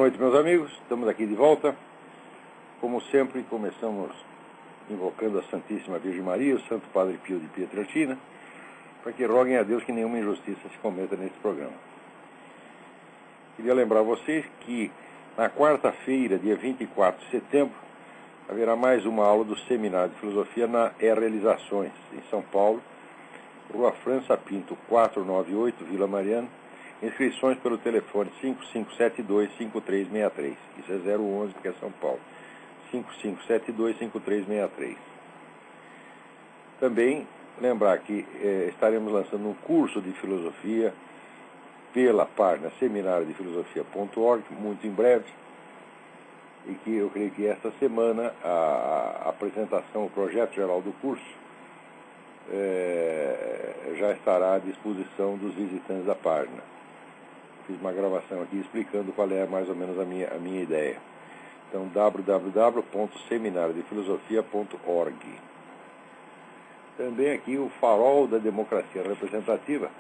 noite, meus amigos. Estamos aqui de volta. Como sempre, começamos invocando a Santíssima Virgem Maria, o Santo Padre Pio de Pietrelcina, para que roguem a Deus que nenhuma injustiça se cometa nesse programa. Queria lembrar a vocês que na quarta-feira, dia 24 de setembro, haverá mais uma aula do Seminário de Filosofia na Realizações, em São Paulo, Rua França Pinto, 498, Vila Mariana. Inscrições pelo telefone 5572-5363. Isso é 011, porque é São Paulo. 5572-5363. Também lembrar que estaremos lançando um curso de filosofia pela página seminariodefilosofia.org, muito em breve, e que eu creio que esta semana a apresentação, o projeto geral do curso, já estará à disposição dos visitantes da página. Fiz uma gravação aqui explicando qual é mais ou menos a minha ideia. Então, www.seminariodefilosofia.org. Também aqui o Farol da Democracia Representativa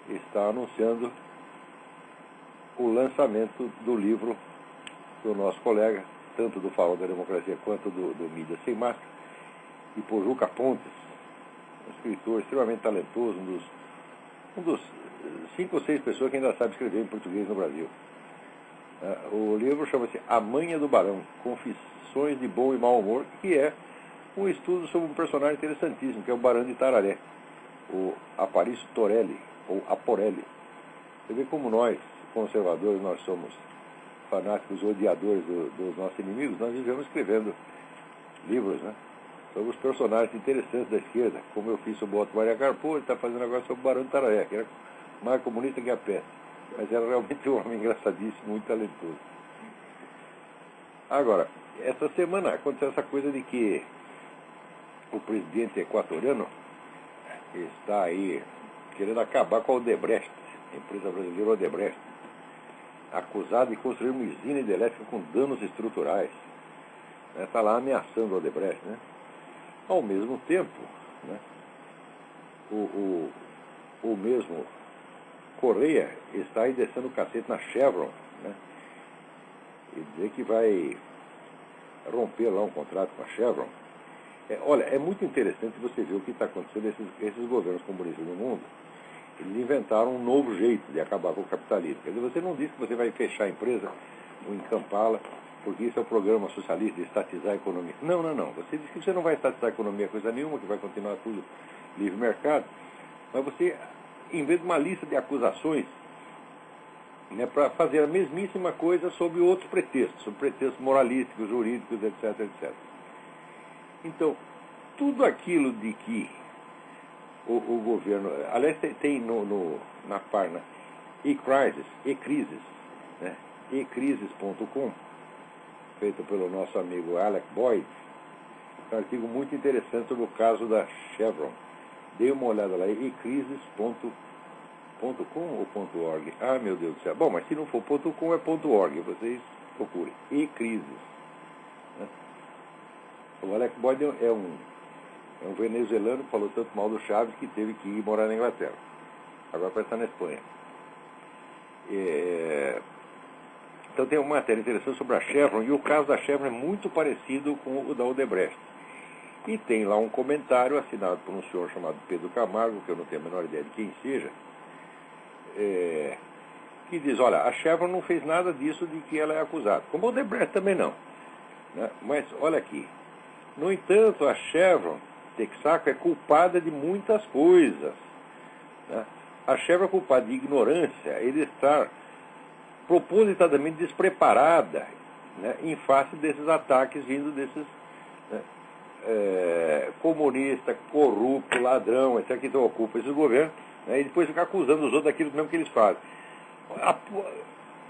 está anunciando o lançamento do livro do nosso colega, tanto do Farol da Democracia quanto do Mídia Sem Máscara, e Pojuca Pontes, um escritor extremamente talentoso, um dos 5 ou 6 pessoas que ainda sabe escrever em português no Brasil. O livro chama-se A Manha do Barão, Confissões de Bom e Mau Humor, que é um estudo sobre um personagem interessantíssimo, que é o Barão de Itararé, o Aparício Torelli, ou Aporelli. Você vê como nós, conservadores, nós somos fanáticos odiadores dos nossos inimigos, nós vivemos escrevendo livros, né, sobre os personagens interessantes da esquerda, como eu fiz sobre o Otto Maria Carpo. Ele está fazendo agora sobre o Barão de Itararé, que era mais comunista que a peste, mas era realmente um homem engraçadíssimo, muito talentoso. Agora, essa semana aconteceu essa coisa de que o presidente equatoriano está aí querendo acabar com a Odebrecht, a empresa brasileira Odebrecht, acusado de construir uma usina hidrelétrica com danos estruturais. Está lá ameaçando a Odebrecht, né? Ao mesmo tempo, né, o mesmo Correia está aí descendo o cacete na Chevron, né, e dizer que vai romper lá um contrato com a Chevron. Olha, é muito interessante você ver o que está acontecendo. Esses governos comunistas no mundo, eles inventaram um novo jeito de acabar com o capitalismo. Quer dizer, você não diz que você vai fechar a empresa ou encampá-la, porque isso é o programa socialista de estatizar a economia. Não. Você diz que você não vai estatizar a economia coisa nenhuma, que vai continuar tudo livre mercado, mas você, em vez de uma lista de acusações, né, para fazer a mesmíssima coisa sob outros pretextos, sob pretextos moralísticos, jurídicos, etc, etc. Então, tudo aquilo de que o governo... Aliás, tem na página eCrisis, né, ecrisis.com, feito pelo nosso amigo Alec Boyd, um artigo muito interessante sobre o caso da Chevron. Dê uma olhada lá, ecrisis.com ou .org? Ah, meu Deus do céu. Bom, mas se não for .com, é .org. Vocês procurem. eCrisis. Né? O Alec Boyd é um venezuelano que falou tanto mal do Chaves que teve que ir morar na Inglaterra. Agora parece estar na Espanha. Então tem uma matéria interessante sobre a Chevron, e o caso da Chevron é muito parecido com o da Odebrecht. E tem lá um comentário assinado por um senhor chamado Pedro Camargo, que eu não tenho a menor ideia de quem seja, que diz: olha, a Chevron não fez nada disso de que ela é acusada, como a Odebrecht também não, né? Mas olha aqui, no entanto, a Chevron, Texaco, é culpada de muitas coisas, né? A Chevron é culpada de ignorância e de estar propositadamente despreparada, né, em face desses ataques vindo desses, né, comunista, corrupto, ladrão, etc., que ocupam esses governos, né, e depois ficar acusando os outros daquilo mesmo que eles fazem.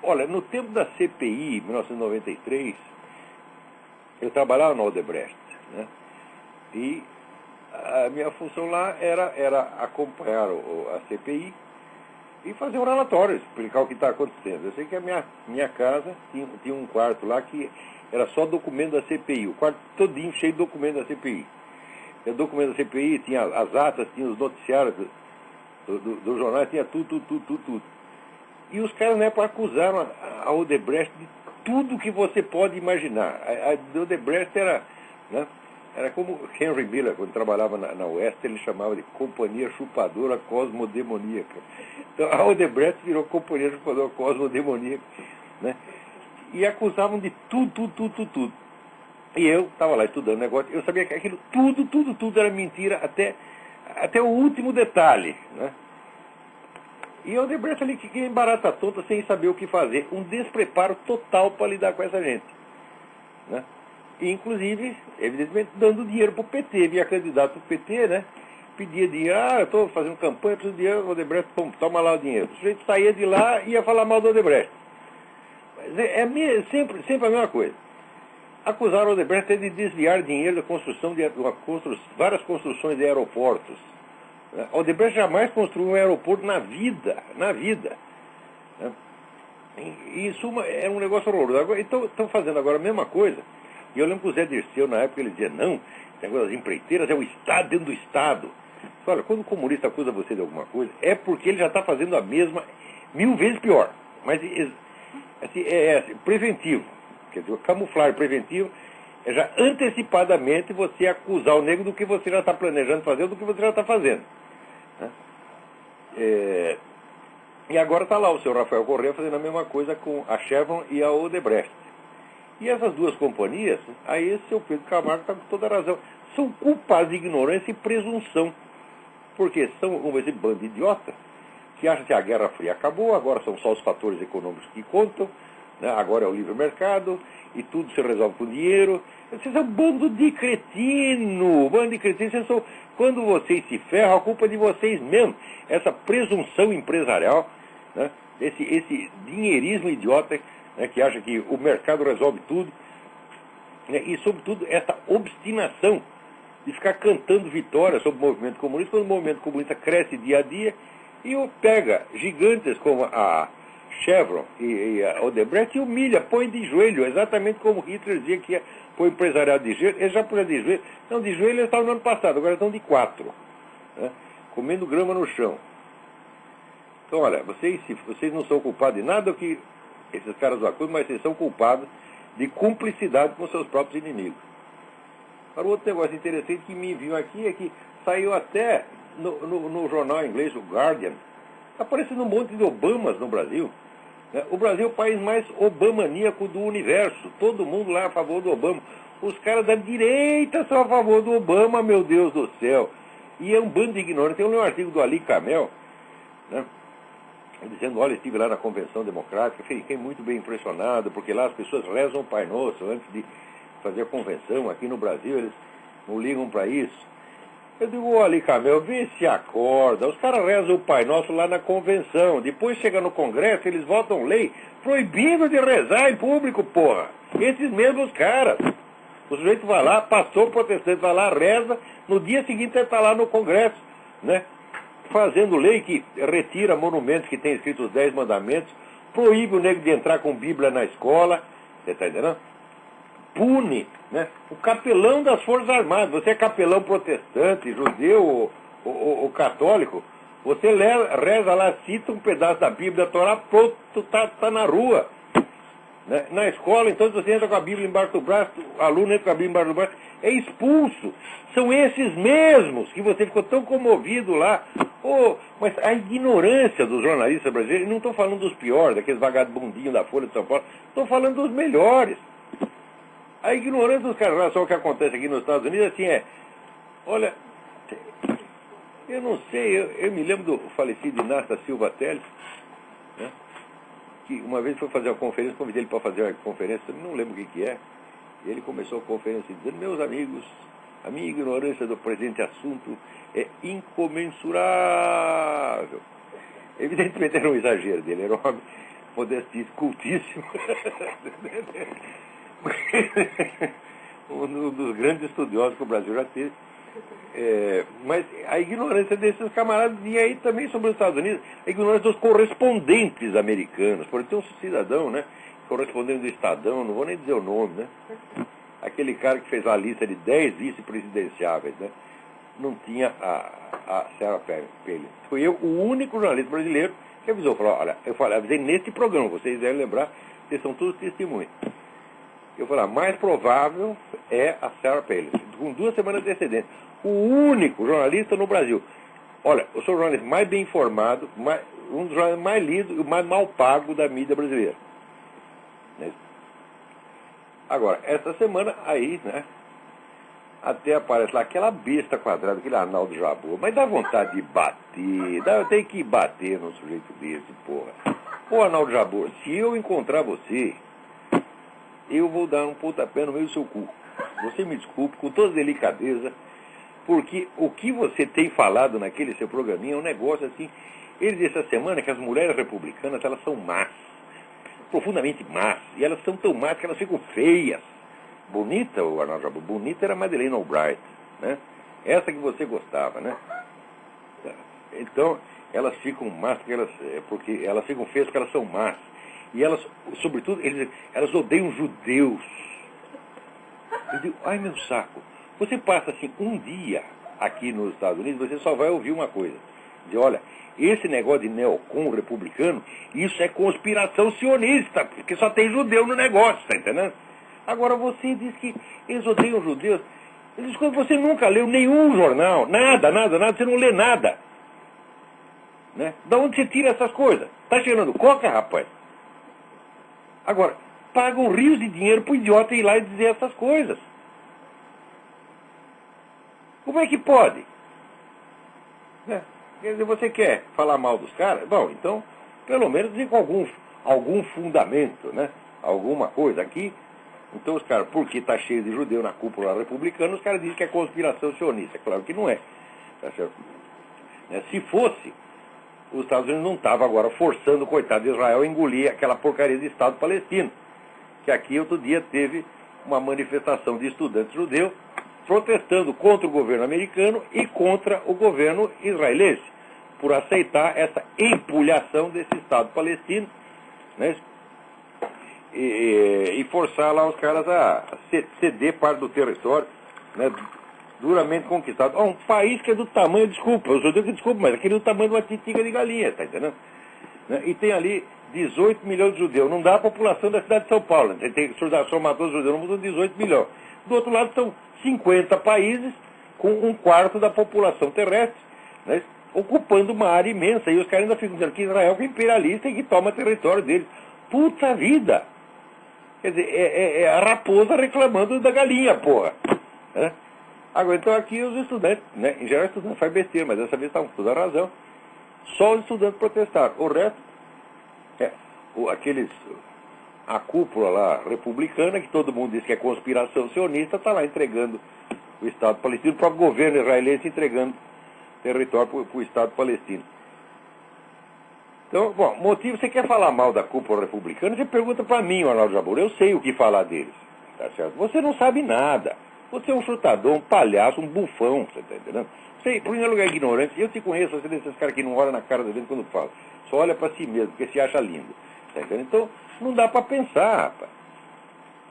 Olha, no tempo da CPI, 1993, eu trabalhava na Odebrecht, né, e a minha função lá era acompanhar a CPI e fazer um relatório, explicar o que está acontecendo. Eu sei que a minha casa tinha um quarto lá que era só documento da CPI, o quarto todinho cheio de documento da CPI. E o documento da CPI tinha as atas, tinha os noticiários do jornal, tinha tudo. E os caras, na época, acusaram a Odebrecht de tudo que você pode imaginar. A Odebrecht era, né, era como Henry Miller, quando trabalhava na Oeste, ele chamava de Companhia Chupadora Cosmodemoníaca. Então a Odebrecht virou Companhia Chupadora Cosmodemoníaca, né? E acusavam de tudo. E eu estava lá estudando negócio, eu sabia que aquilo tudo era mentira, até o último detalhe, né? E a Odebrecht ali que embarata tonta sem saber o que fazer, um despreparo total para lidar com essa gente, né? E, inclusive, evidentemente, dando dinheiro para o PT, via candidato para o PT, né? Pedia dinheiro, eu estou fazendo campanha, preciso de dinheiro, Odebrecht, toma lá o dinheiro. O sujeito saía de lá e ia falar mal do Odebrecht. Mas sempre a mesma coisa. Acusaram o Odebrecht de desviar dinheiro da construção de várias construções de aeroportos. A Odebrecht jamais construiu um aeroporto na vida. Né? E isso é um negócio horroroso. Então, estão fazendo agora a mesma coisa. E eu lembro que o Zé Dirceu, na época, ele dizia, não, esse negócio das empreiteiras é o Estado dentro do Estado. Olha, quando o comunista acusa você de alguma coisa, é porque ele já está fazendo a mesma 1000 vezes pior. Mas assim, preventivo. Quer dizer, camuflar preventivo é já antecipadamente você acusar o negro do que você já está planejando fazer ou do que você já está fazendo. Né? E agora está lá o senhor Rafael Correa fazendo a mesma coisa com a Chevron e a Odebrecht. E essas duas companhias, aí esse seu Pedro Camargo está com toda a razão, são culpados de ignorância e presunção. Porque são esse bando de idiota que acha que a Guerra Fria acabou, agora são só os fatores econômicos que contam, né? Agora é o livre mercado e tudo se resolve com dinheiro. Vocês são um bando de cretino, quando vocês se ferram, a culpa é de vocês mesmos. Essa presunção empresarial, né? Esse dinheirismo idiota, né, que acha que o mercado resolve tudo, né, e, sobretudo, essa obstinação de ficar cantando vitória sobre o movimento comunista, quando o movimento comunista cresce dia a dia, e pega gigantes como a Chevron e a Odebrecht e humilha, põe de joelho, exatamente como Hitler dizia que ia pôr o empresariado de joelho. Eles já põem de joelho. Não, de joelho eles estavam no ano passado, agora estão de 4, né, comendo grama no chão. Então, olha, vocês não são culpados de nada que esses caras do acusam, mas vocês são culpados de cumplicidade com seus próprios inimigos. Para outro negócio interessante que me enviou aqui é que saiu até no jornal inglês, o Guardian, está aparecendo um monte de Obamas no Brasil. Né? O Brasil é o país mais obamaníaco do universo. Todo mundo lá é a favor do Obama. Os caras da direita são a favor do Obama, meu Deus do céu. E é um bando de ignorantes. Tem um artigo do Ali Kamel, né, dizendo, olha, estive lá na Convenção Democrática, fiquei muito bem impressionado, porque lá as pessoas rezam o Pai Nosso antes de fazer a convenção. Aqui no Brasil eles não ligam para isso. Eu digo, olha, Camel, vê se acorda. Os caras rezam o Pai Nosso lá na convenção. Depois chega no Congresso, eles votam lei proibindo de rezar em público, porra. Esses mesmos caras. O sujeito vai lá, pastor protestante, vai lá, reza, no dia seguinte ele está lá no Congresso, né, fazendo lei que retira monumentos que tem escrito os 10 mandamentos, proíbe o negro de entrar com Bíblia na escola, você está entendendo? Pune, né, o capelão das Forças Armadas. Você é capelão protestante, judeu ou católico, você reza lá, cita um pedaço da Bíblia, da Torá, pronto, tá na rua. Né? Na escola, então, se você entra com a Bíblia embaixo do braço, o aluno entra com a Bíblia embaixo do braço, é expulso. São esses mesmos que você ficou tão comovido lá. Mas a ignorância dos jornalistas brasileiros, não estou falando dos piores, daqueles vagabundinhos da Folha de São Paulo, estou falando dos melhores. A ignorância dos caras, olha só o que acontece aqui nos Estados Unidos, assim, olha, eu não sei, eu me lembro do falecido Inácio Silva Teles, né, que uma vez foi fazer uma conferência, convidei ele para fazer uma conferência, não lembro o que é, e ele começou a conferência dizendo, meus amigos, a minha ignorância do presente assunto é incomensurável. Evidentemente era um exagero dele, era um homem modestíssimo, cultíssimo, um dos grandes estudiosos que o Brasil já teve. Mas a ignorância desses camaradas, e aí também sobre os Estados Unidos, a ignorância dos correspondentes americanos. Por exemplo, tem um cidadão, né, correspondente do Estadão, não vou nem dizer o nome, né, aquele cara que fez a lista de 10 vice-presidenciáveis, né, não tinha a Sarah Palin. Fui eu o único jornalista brasileiro que avisou, falou, olha, eu avisei neste programa, vocês devem lembrar, Vocês são todos testemunhas. Eu falei, mais provável é a Sarah Palin, com 2 semanas de antecedência. O único jornalista no Brasil. Olha, eu sou o jornalista mais bem informado, um dos jornalistas mais lidos e o mais mal pago da mídia brasileira. Né? Agora, essa semana aí, né, até aparece lá aquela besta quadrada, aquele Arnaldo Jabbour, mas dá vontade de bater, tem que bater num sujeito desse, porra. Ô Arnaldo Jabbour, se eu encontrar você, eu vou dar um pontapé no meio do seu cu. Você me desculpe, com toda delicadeza, porque o que você tem falado naquele seu programinha é um negócio assim. Ele disse essa semana que as mulheres republicanas, elas são más, profundamente más, e elas são tão más que elas ficam feias. Bonita, o Arnaldo Jabbour, bonita era a Madeleine Albright, né? Essa que você gostava, né? Então, elas ficam más porque elas ficam feias porque elas são más. E elas, sobretudo, elas odeiam judeus. Eu digo, ai meu saco. Você passa assim um dia aqui nos Estados Unidos, você só vai ouvir uma coisa. Diz, olha, esse negócio de neocon republicano, isso é conspiração sionista, porque só tem judeu no negócio, tá entendendo? Agora você diz que eles odeiam judeus. Eu digo, você nunca leu nenhum jornal, nada, você não lê nada. Né? Da onde você tira essas coisas? Tá cheirando coca, rapaz? Agora, pagam rios de dinheiro pro idiota ir lá e dizer essas coisas. Como é que pode? Né? Quer dizer, você quer falar mal dos caras? Bom, então, pelo menos dizer com algum fundamento, né? Alguma coisa aqui. Então os caras, porque está cheio de judeu na cúpula republicana, os caras dizem que é conspiração sionista. Claro que não é. Tá certo? Se fosse, os Estados Unidos não estavam agora forçando o coitado de Israel a engolir aquela porcaria de Estado palestino. Que aqui outro dia teve uma manifestação de estudantes judeus protestando contra o governo americano e contra o governo israelense, por aceitar essa empulhação desse Estado palestino, né? E forçar lá os caras a ceder parte do território, né, duramente conquistado. Um país que é do tamanho, desculpa, eu sou que desculpa, mas aquele é do tamanho de uma titica de galinha, tá entendendo? Né? E tem ali 18 milhões de judeus. Não dá a população da cidade de São Paulo. Tem que somar todos os judeus no mundo, 18 milhões. Do outro lado são 50 países com 1/4 da população terrestre, né, ocupando uma área imensa. E os caras ainda ficam dizendo que Israel é imperialista e que toma território deles. Puta vida! Quer dizer, é a raposa reclamando da galinha, porra. Né? Agora, então aqui os estudantes, né, em geral os estudantes fazem besteira, mas dessa vez estavam com toda a razão. Só os estudantes protestaram. O resto, a cúpula lá republicana, que todo mundo diz que é conspiração sionista, está lá entregando o Estado palestino, o próprio governo israelense entregando território para o Estado palestino. Então, bom, motivo, você quer falar mal da cúpula republicana, você pergunta para mim, Arnaldo Jabbour, eu sei o que falar deles, tá certo? Você não sabe nada. Você é um chutador, um palhaço, um bufão, você tá entendendo? Você, em primeiro lugar, é ignorante. Eu te conheço, você é desses caras que não olham na cara da gente quando fala. Só olha para si mesmo, porque se acha lindo. Tá entendendo? Então, não dá para pensar, rapaz.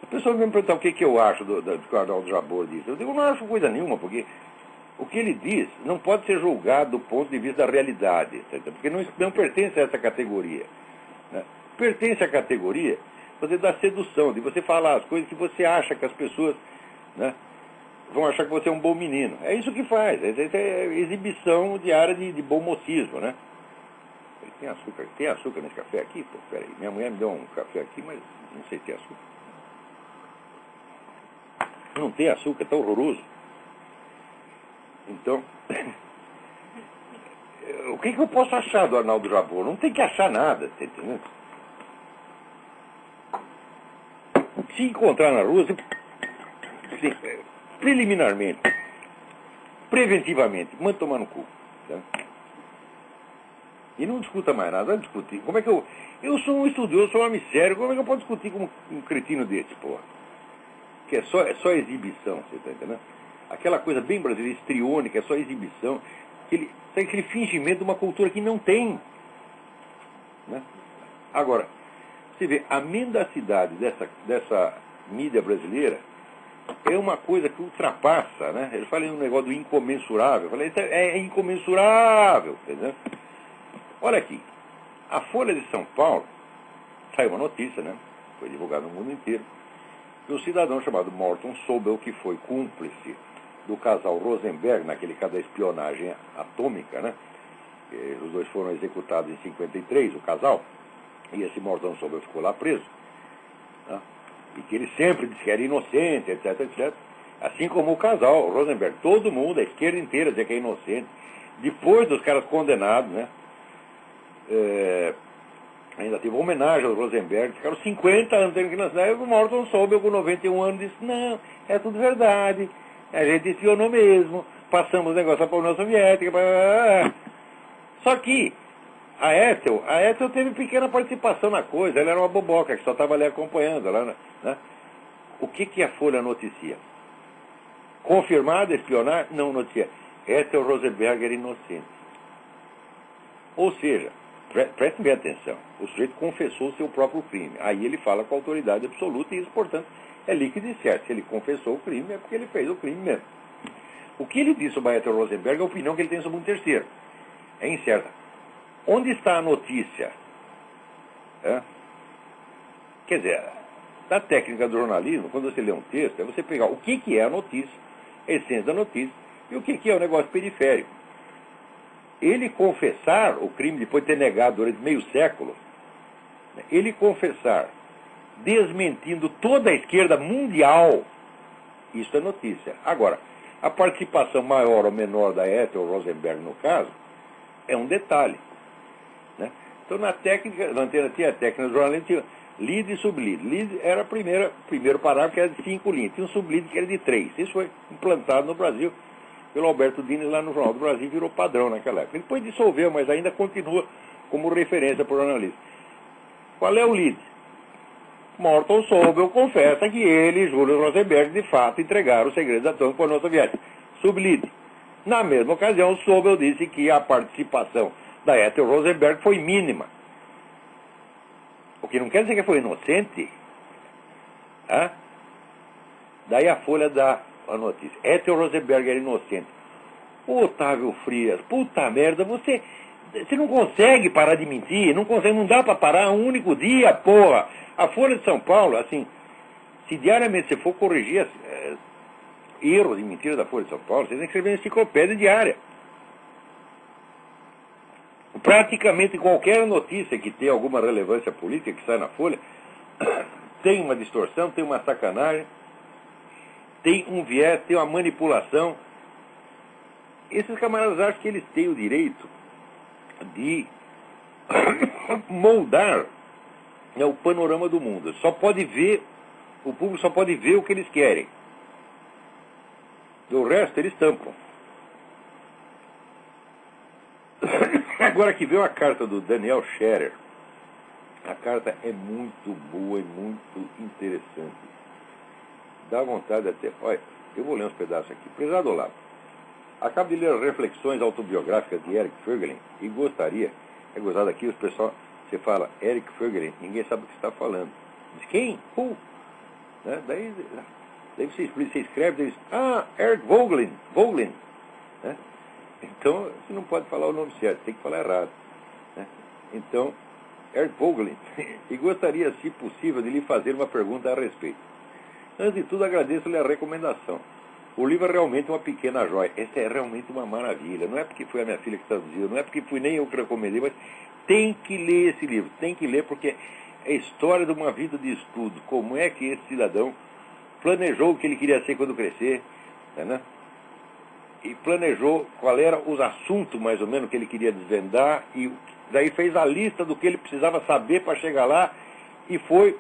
A pessoa me perguntar o que eu acho do que o Arnaldo Jabbour disse. Eu digo, eu não acho coisa nenhuma, porque o que ele diz não pode ser julgado do ponto de vista da realidade, tá entendendo? Porque não pertence a essa categoria. Né? Pertence à categoria da sedução, de você falar as coisas que você acha que as pessoas, né, vão achar que você é um bom menino. É isso que faz. É exibição diária de bom mocismo, né? Tem açúcar nesse café aqui? Pô, peraí. Minha mulher me deu um café aqui, mas não sei se tem açúcar. Não tem açúcar, é tão horroroso. Então, o que eu posso achar do Arnaldo Jabbour? Não tem que achar nada, tá entendendo? Se encontrar na rua, assim, preliminarmente, preventivamente, manda tomar no cu. Tá? E não discuta mais nada, vai discutir. Como é que eu sou um estudioso, sou um homem sério, como é que eu posso discutir com um cretino desse, porra? Que é só exibição, você tá entendendo? Aquela coisa bem brasileira, histriônica, é só exibição. Aquele fingimento de uma cultura que não tem. Né? Agora, você vê, a mendacidade dessa mídia brasileira é uma coisa que ultrapassa, né? Eu falei um negócio do incomensurável. Eu falei, é incomensurável, entendeu? Olha aqui, a Folha de São Paulo, saiu uma notícia, né? foi divulgado no mundo inteiro, de um cidadão chamado Morton Sobel, que foi cúmplice do casal Rosenberg, naquele caso da espionagem atômica, né? Os dois foram executados em 53, o casal, e esse Morton Sobel ficou lá preso, né? E que ele sempre disse que era inocente, etc, etc. Assim como o casal Rosenberg, todo mundo, a esquerda inteira dizia que é inocente. Depois dos caras condenados, né? Ainda teve uma homenagem ao Rosenberg, ficaram 50 anos dizendo que não. Aí o Morton Sobel, com 91 anos, disse: não, é tudo verdade, a gente espionou mesmo, passamos o negócio para a União Soviética. Só que a Ethel teve pequena participação na coisa, ela era uma boboca que só estava ali acompanhando. Ela, né? O que a Folha noticia? Confirmada espionar? Não noticia. Ethel Rosenberg era inocente. Ou seja, prestem bem atenção, o sujeito confessou o seu próprio crime. Aí ele fala com autoridade absoluta e isso, portanto, é líquido e certo. Se ele confessou o crime, é porque ele fez o crime mesmo. O que ele disse sobre a Ethel Rosenberg é a opinião que ele tem sobre um terceiro. É incerta. Onde está a notícia? Quer dizer, na técnica do jornalismo, quando você lê um texto, é você pegar o que é a notícia, a essência da notícia, e o que é o negócio periférico. Ele confessar o crime, depois de ter negado durante meio século, ele confessar, desmentindo toda a esquerda mundial, isso é notícia. Agora, a participação maior ou menor da Ethel Rosenberg, no caso, é um detalhe, né? Então, na antena tinha a técnica do jornalismo, tinha lead e sublead. Lead era o primeiro parágrafo, que era de 5 linhas. Tinha um sublead que era de 3. Isso foi implantado no Brasil pelo Alberto Dines lá no Jornal do Brasil, virou padrão naquela época. Depois dissolveu, mas ainda continua como referência para o jornalista. Qual é o lead? Morton Sobel confessa que ele e Júlio Rosenberg, de fato, entregaram o segredo atômico para a União Soviética. Sublead. Na mesma ocasião, Sobel disse que a participação da Ethel Rosenberg foi mínima. O que não quer dizer que foi inocente. Daí a Folha dá a notícia. Ethel Rosenberg era inocente. Ô, Otávio Frias, puta merda, você não consegue parar de mentir, não dá para parar um único dia, porra. A Folha de São Paulo, assim, se diariamente você for corrigir erros e mentiras da Folha de São Paulo, você tem que escrever uma enciclopédia diária. Praticamente qualquer notícia que tenha alguma relevância política que sai na Folha tem uma distorção, tem uma sacanagem, tem um viés, tem uma manipulação. Esses camaradas acham que eles têm o direito de moldar, né, o panorama do mundo. O público só pode ver o que eles querem. Do resto, eles tampam. Agora que veio a carta do Daniel Scherer, a carta é muito boa e muito interessante. Dá vontade até... Olha, eu vou ler uns pedaços aqui. Prezado Olavo, acabo de ler as reflexões autobiográficas de Eric Voegelin e gostaria... É gozado aqui, os pessoal... Você fala Eric Voegelin, ninguém sabe o que você está falando. Diz, quem? Who? Né? Daí você escreve, diz, Eric Voegelin. Né? Então, você não pode falar o nome certo, tem que falar errado. Né? Então, Eric Voegelin, e gostaria, se possível, de lhe fazer uma pergunta a respeito. Antes de tudo, agradeço-lhe a recomendação. O livro é realmente uma pequena joia. Essa é realmente uma maravilha. Não é porque foi a minha filha que traduziu, não é porque fui nem eu que recomendei, mas tem que ler esse livro. Tem que ler porque é a história de uma vida de estudo. Como é que esse cidadão planejou o que ele queria ser quando crescer, né? E planejou qual era os assuntos, mais ou menos, que ele queria desvendar, e daí fez a lista do que ele precisava saber para chegar lá, e foi,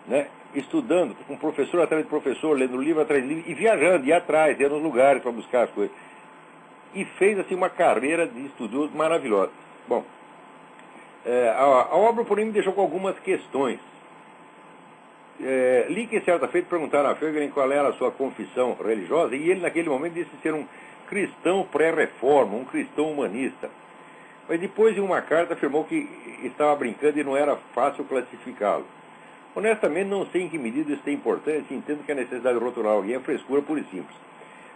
né, estudando, com professor atrás de professor, lendo livro atrás de livro, e viajando, ia atrás, ia nos lugares para buscar as coisas. E fez, assim, uma carreira de estudioso maravilhosa. Bom, a obra, porém, me deixou com algumas questões. Li que certa feita perguntaram a Voegelin qual era a sua confissão religiosa, e ele naquele momento disse ser um cristão pré-reforma, um cristão humanista. Mas depois, em uma carta, afirmou que estava brincando e não era fácil classificá-lo. Honestamente, não sei em que medida isso tem importância e entendo que a necessidade de rotular alguém é frescura pura e simples.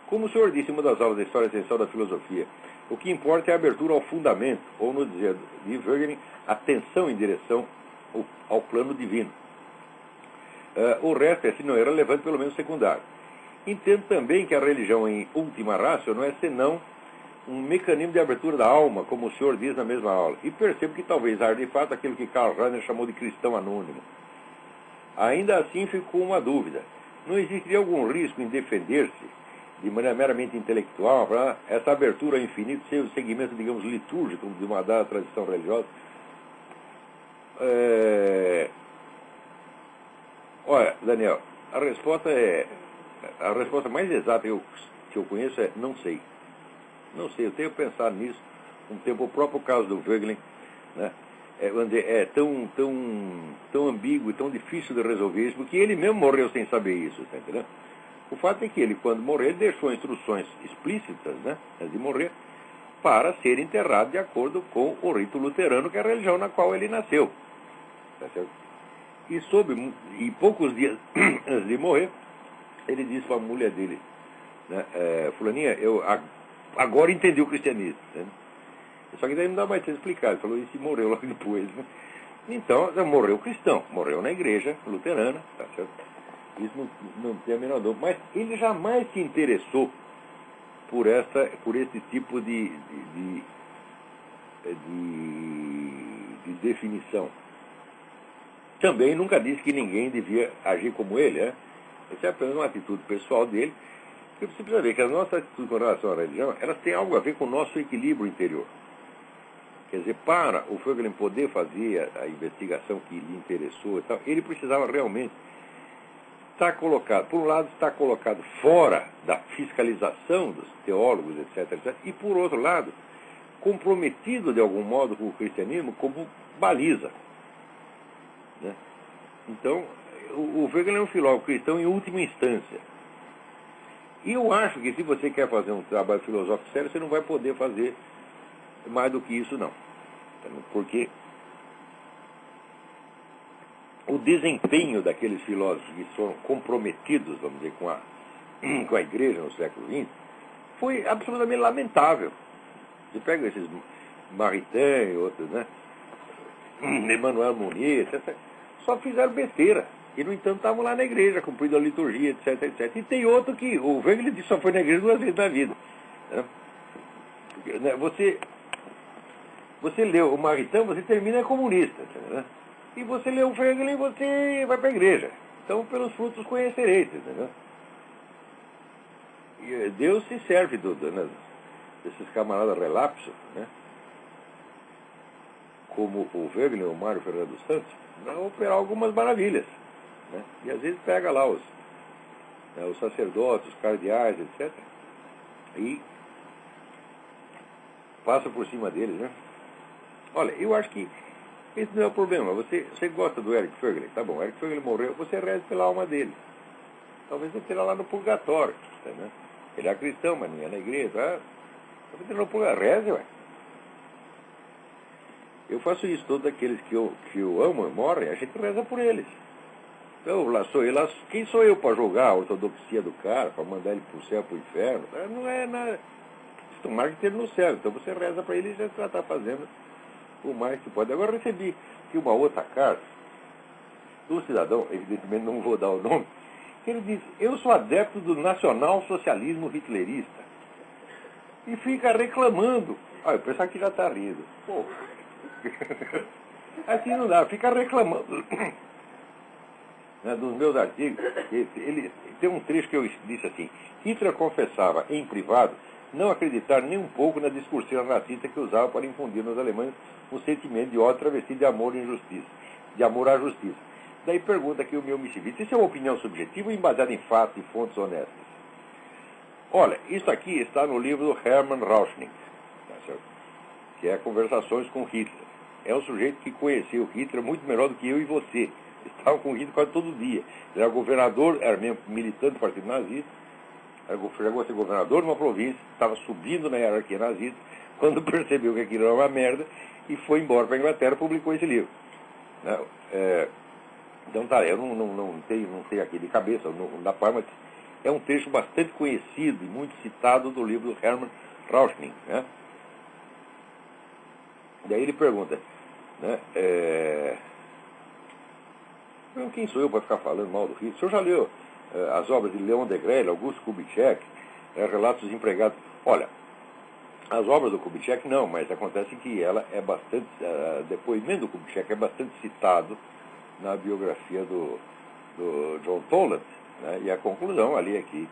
Como o senhor disse em uma das aulas da História Essencial da Filosofia, o que importa é a abertura ao fundamento, ou, no dizer de Voegelin, atenção em direção ao plano divino. o resto é, se não é relevante, pelo menos secundário. Entendo também que a religião, em última ratio, não é senão um mecanismo de abertura da alma, como o senhor diz na mesma aula. E percebo que talvez haja de fato aquilo que Karl Rahner chamou de cristão anônimo. Ainda assim ficou uma dúvida. Não existiria algum risco em defender-se, de maneira meramente intelectual, para essa abertura ao infinito ser o segmento, digamos, litúrgico de uma dada tradição religiosa? Olha, Daniel, a resposta mais exata que eu conheço é não sei. Não sei, eu tenho pensado nisso um tempo. O próprio caso do Voegelin, né, é tão ambíguo e tão difícil de resolver isso, porque ele mesmo morreu sem saber isso, tá entendendo? O fato é que ele, quando morreu, ele deixou instruções explícitas, né, antes de morrer, para ser enterrado de acordo com o rito luterano, que é a religião na qual ele nasceu. Tá certo? E poucos dias antes de morrer, ele disse para a mulher dele, né, fulaninha, eu agora entendi o cristianismo. Né? Só que daí não dá mais tempo de explicar. Ele falou isso e morreu logo depois. Né? Então, morreu cristão, morreu na igreja luterana, tá certo? Isso não tem a menor dúvida. Mas ele jamais se interessou por esse tipo de definição. Também nunca disse que ninguém devia agir como ele. Né? Essa é apenas uma atitude pessoal dele. Porque você precisa ver que as nossas atitudes com relação à religião, elas têm algo a ver com o nosso equilíbrio interior. Quer dizer, para o Voegelin poder fazer a investigação que lhe interessou e tal, ele precisava realmente estar colocado, por um lado, estar colocado fora da fiscalização dos teólogos, etc., etc., e por outro lado, comprometido de algum modo com o cristianismo como baliza. Né? Então, o Voegelin é um filósofo cristão em última instância. E eu acho que se você quer fazer um trabalho filosófico sério, você não vai poder fazer mais do que isso, não. Porque o desempenho daqueles filósofos que foram comprometidos, vamos dizer, com a igreja no século XX, foi absolutamente lamentável. Você pega esses Maritain e outros, né? Emmanuel Mounier, etc., só fizeram besteira. E, no entanto, estavam lá na igreja, cumprindo a liturgia, etc., etc. E tem outro que, o Voegelin só foi na igreja 2 vezes na vida. Né? Você leu o Maritain, você termina comunista. Né? E você leu o Voegelin, você vai para a igreja. Então, pelos frutos conhecereis. Entendeu? E Deus se serve desses camaradas relapsos, né? Como o Voegelin, o Mário Ferreira dos Santos, para operar algumas maravilhas. Né? E às vezes pega lá os sacerdotes, os cardeais, etc., e passa por cima deles. Né? Olha, eu acho que esse não é o problema. Você gosta do Eric Voegelin? Tá bom, Eric Voegelin morreu, você reza pela alma dele. Talvez você esteja lá no purgatório. Né? Ele é cristão, mas não é na igreja. Você esteja no purgatório, reze, ué. Eu faço isso, todos aqueles que eu amo e morrem, a gente reza por eles. Então, quem sou eu para julgar a ortodoxia do cara, para mandar ele para o céu, para o inferno? Não é nada. Tomara que esteja no céu. Então você reza para ele e já está fazendo o mais que pode. Agora recebi aqui uma outra carta do cidadão, evidentemente não vou dar o nome, que ele diz: eu sou adepto do nacional-socialismo hitlerista. E fica reclamando. Eu pensava que já está rindo. Pô. Assim não dá, fica reclamando. Né, dos meus artigos. Ele tem um trecho que eu disse assim: Hitler confessava em privado não acreditar nem um pouco na discursiva racista que usava para infundir nos alemães um sentimento de ódio travestido de amor à justiça. Daí pergunta aqui o meu Mishivitz: isso é uma opinião subjetiva ou embasada em fatos e fontes honestas? Olha, isso aqui está no livro do Hermann Rauschning, tá certo? Que é Conversações com Hitler. É um sujeito que conheceu Hitler muito melhor do que eu e você. Estava com Hitler quase todo dia. Ele era governador, era mesmo militante do Partido Nazista, chegou a ser governador de uma província, estava subindo na hierarquia nazista, quando percebeu que aquilo era uma merda, e foi embora para a Inglaterra e publicou esse livro. Então tá, eu não sei aqui de cabeça, não dá para, mas é um trecho bastante conhecido e muito citado do livro do Hermann Rauschning. Né? Daí ele pergunta, né, Quem sou eu para ficar falando mal do Hitler? O senhor já leu as obras de Leon Degrelle, Augusto Kubitschek, Relatos dos Empregados? Olha, as obras do Kubitschek não, mas acontece que ela é bastante, depoimento do Kubitschek é bastante citado na biografia do John Toland, né? E a conclusão ali é que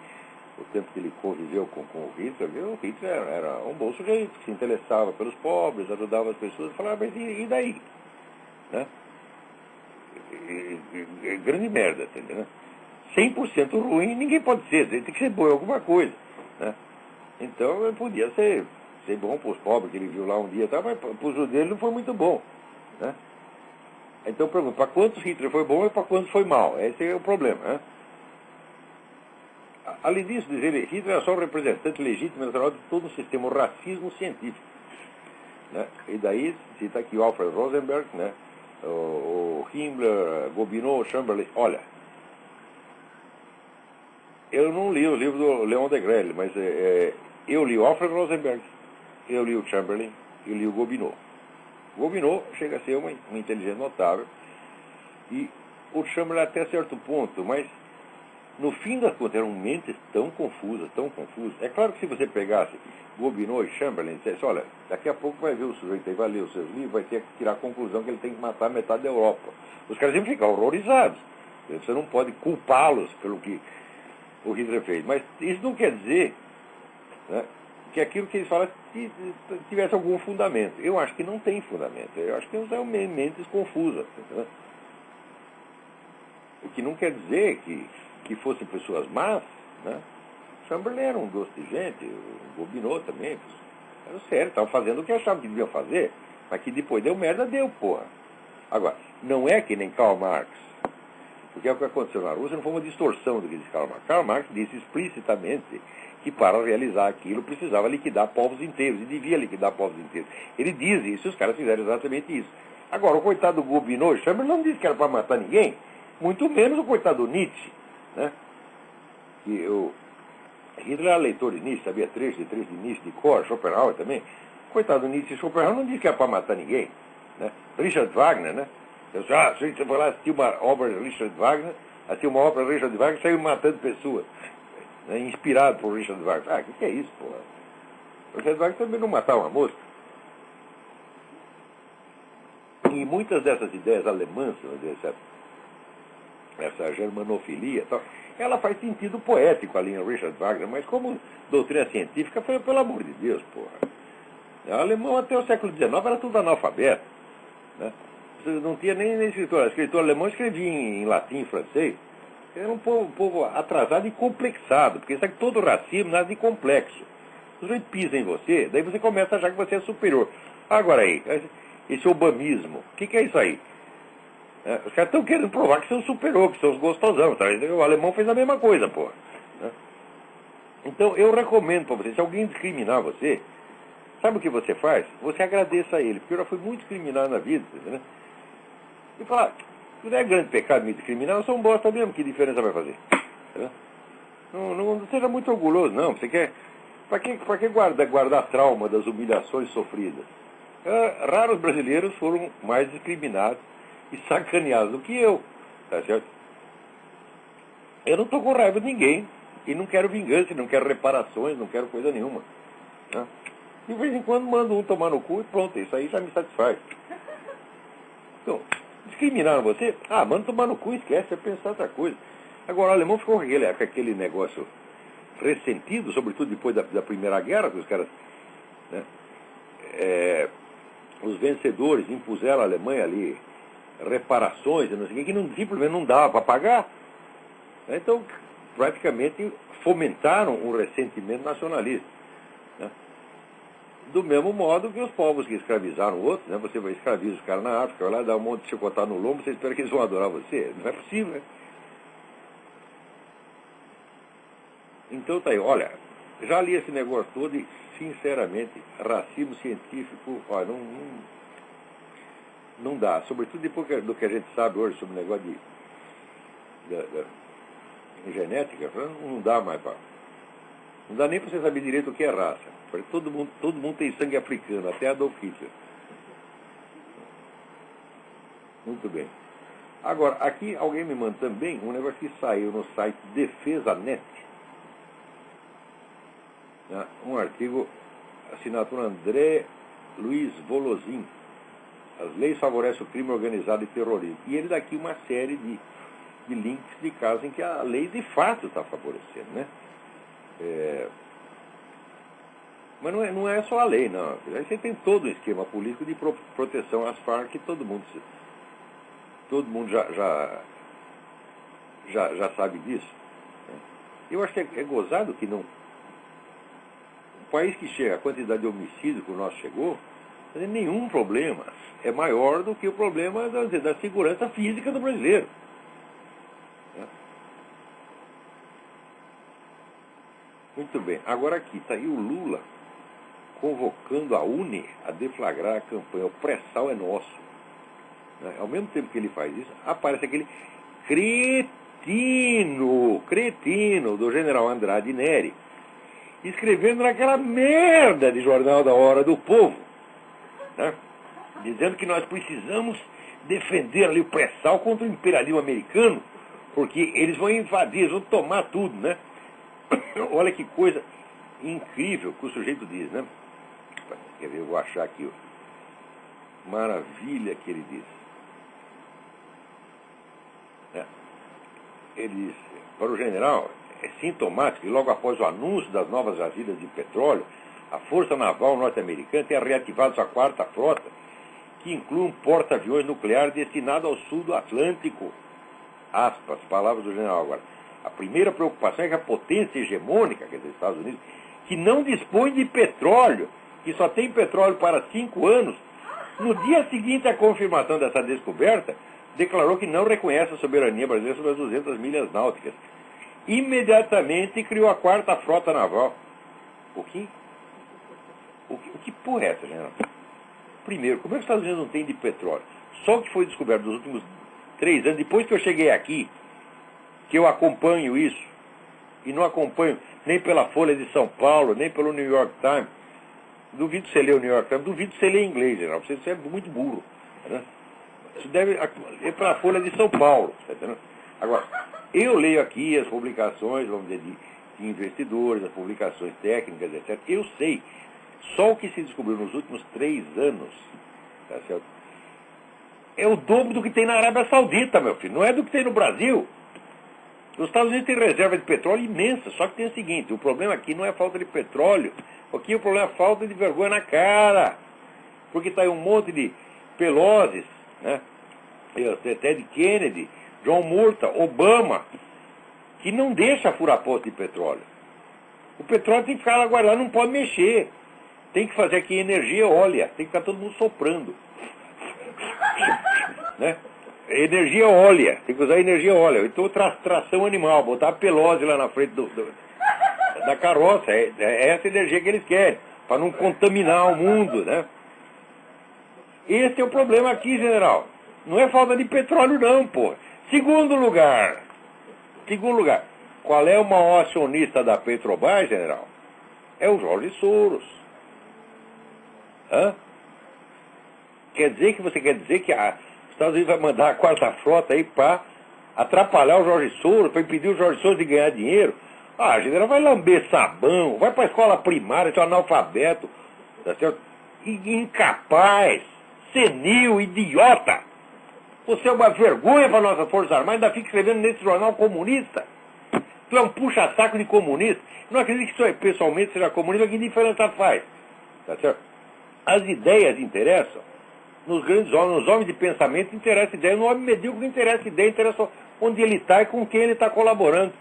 o tempo que ele conviveu com o Hitler era um bom sujeito, que se interessava pelos pobres, ajudava as pessoas, falava, mas e daí? Né? Grande merda, entendeu? Né? 100% ruim ninguém pode ser, tem que ser bom em alguma coisa. Né? Então podia ser bom para os pobres que ele viu lá um dia, tá? Mas para os judeus ele não foi muito bom. Né? Então pergunto, para quantos Hitler foi bom e para quantos foi mal? Esse é o problema. Né? Além disso, dizer Hitler era só o representante legítimo natural de todo um sistema, o racismo científico. Né? E daí cita aqui o Alfred Rosenberg, né? o Himmler, Gobineau, Chamberlain. Olha, eu não li o livro do Leon Degrelle, mas eu li o Alfred Rosenberg, eu li o Chamberlain, eu li o Gobineau. Gobineau chega a ser uma inteligência notável, e o Chamberlain até certo ponto, mas no fim das contas eram mentes tão confusas. É claro que se você pegasse Gobineau e Chamberlain e dissesse, olha, daqui a pouco vai ver o sujeito aí, vai ler os seus livros, vai ter que tirar a conclusão que ele tem que matar metade da Europa. Os caras iam ficar horrorizados. Você não pode culpá-los pelo que o Hitler fez. Mas isso não quer dizer, né, que aquilo que eles falam tivesse algum fundamento. Eu acho que não tem fundamento. Eu acho que são mentes confusas. Entendeu? O que não quer dizer que fossem pessoas más, né? Chamberlain era um doce de gente, o Gobineau também, era sério, estavam fazendo o que achavam que deviam fazer, mas que depois deu merda, deu, porra. Agora, não é que nem Karl Marx, porque o que aconteceu na Rússia não foi uma distorção do que disse Karl Marx. Karl Marx disse explicitamente que para realizar aquilo precisava liquidar povos inteiros, e devia liquidar povos inteiros. Ele diz isso, os caras fizeram exatamente isso. Agora, o coitado do Gobineau, Chamberlain não disse que era para matar ninguém, muito menos o coitado do Nietzsche. Né? Que o Hitler era leitor de Nietzsche, sabia trecho de Nietzsche, de cor, Schopenhauer também. Coitado do Nietzsche e Schopenhauer não disse que era para matar ninguém. Né? Richard Wagner, né? Você foi lá assistir uma obra de Richard Wagner, saiu matando pessoas. Né? Inspirado por Richard Wagner. O que é isso, porra? Richard Wagner também não matava uma mosca. E muitas dessas ideias alemãs, essa germanofilia, tal, ela faz sentido poético ali em Richard Wagner, mas como doutrina científica, foi pelo amor de Deus, porra. O alemão até o século XIX era tudo analfabeto. Né? Você não tinha nem escritor. O escritor alemão escrevia em latim e francês. Era um povo atrasado e complexado, porque sabe que todo racismo nasce de complexo. O sujeito pisa em você, daí você começa a achar que você é superior. Agora aí, esse obamismo, o que é isso aí? Os caras estão querendo provar que são superior, que são os gostosão. Tá? O alemão fez a mesma coisa, porra. Né? Então, eu recomendo para você, se alguém discriminar você, sabe o que você faz? Você agradeça a ele, porque eu já fui muito discriminado na vida. Né? E fala, não é grande pecado me discriminar, eu sou um bosta mesmo, que diferença vai fazer? Né? Não seja muito orgulhoso, não. Você quer... Para que guardar trauma das humilhações sofridas? Raros brasileiros foram mais discriminados e sacaneados do que eu. Tá certo? Eu não estou com raiva de ninguém. E não quero vingança, não quero reparações, não quero coisa nenhuma. Né? De vez em quando mando um tomar no cu e pronto, isso aí já me satisfaz. Então, discriminaram você? Manda tomar no cu, esquece, é pensar outra coisa. Agora, o alemão ficou com aquele negócio ressentido, sobretudo depois da Primeira Guerra, que os caras... Né, os vencedores impuseram à Alemanha ali reparações, não sei o que simplesmente não dava para pagar. Então, praticamente fomentaram um ressentimento nacionalista. Né? Do mesmo modo que os povos que escravizaram outros, né? Você vai escravizar os caras na África, vai lá dar um monte de chicotado no lombo, você espera que eles vão adorar você. Não é possível, né? Então tá aí, olha, já li esse negócio todo e, sinceramente, racismo científico, olha, não dá. Sobretudo depois do que a gente sabe hoje sobre o negócio de genética, não dá mais para... Não dá nem para você saber direito o que é raça. Todo mundo tem sangue africano, até Adolf Hitler. Muito bem. Agora, aqui alguém me manda também um negócio que saiu no site DefesaNet, né? Um artigo, assinatura André Luiz Volosin. As leis favorecem o crime organizado e terrorismo. E ele dá aqui uma série de links de casos em que a lei de fato está favorecendo, né? Mas não é só a lei, não. Aí você tem todo um esquema político de proteção às Farc, que todo mundo já sabe disso. Eu acho que é gozado que não. O país que chega, a quantidade de homicídios que o nosso chegou, não tem nenhum problema. É maior do que o problema da segurança física do brasileiro. Muito bem. Agora aqui está aí o Lula convocando a UNE a deflagrar a campanha O Pré-Sal é Nosso. Ao mesmo tempo que ele faz isso, aparece aquele cretino do general Andrade Neri, escrevendo naquela merda de Jornal da Hora do Povo, né? Dizendo que nós precisamos defender ali o pré-sal contra o imperialismo americano, porque eles vão invadir, eles vão tomar tudo, né? Olha que coisa incrível que o sujeito diz, né? Quer ver, eu vou achar aqui, ó. Maravilha que ele diz. Ele diz, para o general, é sintomático que logo após o anúncio das novas jazidas de petróleo, a Força Naval norte-americana tenha reativado sua quarta frota, que inclui um porta-aviões nuclear destinado ao sul do Atlântico. Aspas, palavras do general agora. A primeira preocupação é que a potência hegemônica, quer dizer, Estados Unidos, que não dispõe de petróleo, que só tem petróleo para 5 anos, no dia seguinte à confirmação dessa descoberta, declarou que não reconhece a soberania brasileira sobre as 200 milhas náuticas. Imediatamente criou a quarta frota naval. O que porra é essa, general? Primeiro, como é que os Estados Unidos não têm de petróleo? Só o que foi descoberto nos últimos 3 anos, depois que eu cheguei aqui, que eu acompanho isso, e não acompanho nem pela Folha de São Paulo, nem pelo New York Times. Duvido você ler o New York Times, duvido você ler em inglês, general. Você é muito burro, né? Isso deve ir para a Folha de São Paulo. Tá entendendo? Agora, eu leio aqui as publicações, vamos dizer, de investidores, as publicações técnicas, etc. Eu sei, só o que se descobriu nos últimos 3 anos, tá certo? É o dobro do que tem na Arábia Saudita, meu filho. Não é do que tem no Brasil. Os Estados Unidos têm reserva de petróleo imensa, só que tem o seguinte, o problema aqui não é falta de petróleo, aqui o problema é falta de vergonha na cara. Porque está aí um monte de Pelosi's, né? Ted Kennedy, John Murta, Obama, que não deixa furar posto de petróleo. O petróleo tem que ficar lá guardado, não pode mexer. Tem que fazer aqui energia eólica, tem que ficar todo mundo soprando. Né? Energia eólica, tem que usar energia eólica. Então tração animal, botar a Pelosi lá na frente da carroça, é essa energia que eles querem, para não contaminar o mundo, né? Esse é o problema aqui, general. Não é falta de petróleo não, pô. Segundo lugar, qual é o maior acionista da Petrobras, general? É o Jorge Soros. Hã? Você quer dizer que os Estados Unidos vai mandar a quarta frota aí para atrapalhar o Jorge Soros, para impedir o Jorge Soros de ganhar dinheiro? Ah, general, vai lamber sabão, vai para a escola primária, seu analfabeto, tá certo? Incapaz, senil, idiota. Você é uma vergonha para a nossa Força Armada, ainda fica escrevendo nesse jornal comunista. Tu é um puxa-saco de comunista. Não acredito que isso pessoalmente seja comunista, que diferença faz? Tá certo? As ideias interessam. Nos grandes homens, nos homens de pensamento, interessa ideia. No homem medíocre não interessa ideia, interessa onde ele está e com quem ele está colaborando.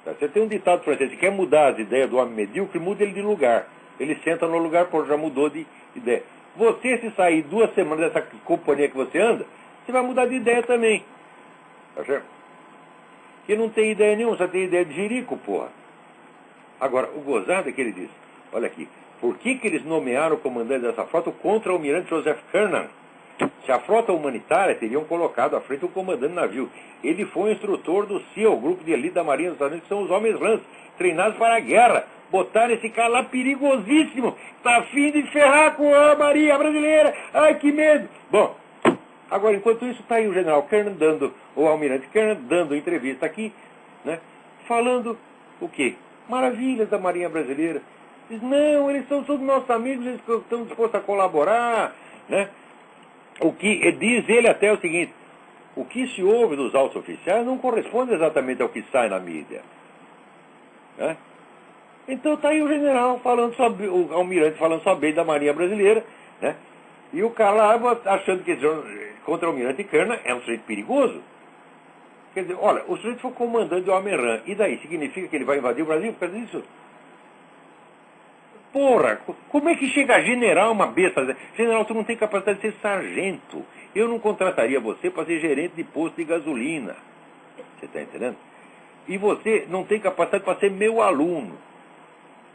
Tá? Você tem um ditado francês, se quer mudar as ideias do homem medíocre, muda ele de lugar. Ele senta no lugar, pô, já mudou de ideia. Você, se sair 2 semanas dessa companhia que você anda, você vai mudar de ideia também. Tá certo? Que não tem ideia nenhuma, só tem ideia de jirico, porra. Agora, o gozado é que ele diz, olha aqui, por que eles nomearam o comandante dessa frota o contra-almirante Joseph Kernan? Se a frota humanitária, teriam colocado à frente o comandante do navio. Ele foi o instrutor do SEAL, grupo de elite da Marinha dos Estados Unidos, que são os homens lãs, treinados para a guerra. Botaram esse cara lá perigosíssimo. Está a fim de ferrar com a Marinha brasileira. Ai, que medo. Bom, Agora, enquanto isso, está aí o general Kernan dando, o almirante Kernan dando entrevista aqui, né, falando o quê? Maravilhas da Marinha Brasileira. Diz, não, eles são todos nossos amigos, eles estão dispostos a colaborar, né? O que diz ele até o seguinte: o que se ouve dos altos oficiais não corresponde exatamente ao que sai na mídia, né? Então está aí o general falando sobre, o almirante falando só bem da Marinha Brasileira, né? E o cara lá achando que contra o almirante Kernan é um sujeito perigoso. Quer dizer, olha, o sujeito foi comandante do Almirante, e daí? Significa que ele vai invadir o Brasil por causa disso? Porra, como é que chega a general uma besta? General, tu não tem capacidade de ser sargento. Eu não contrataria você para ser gerente de posto de gasolina. Você está entendendo? E você não tem capacidade para ser meu aluno.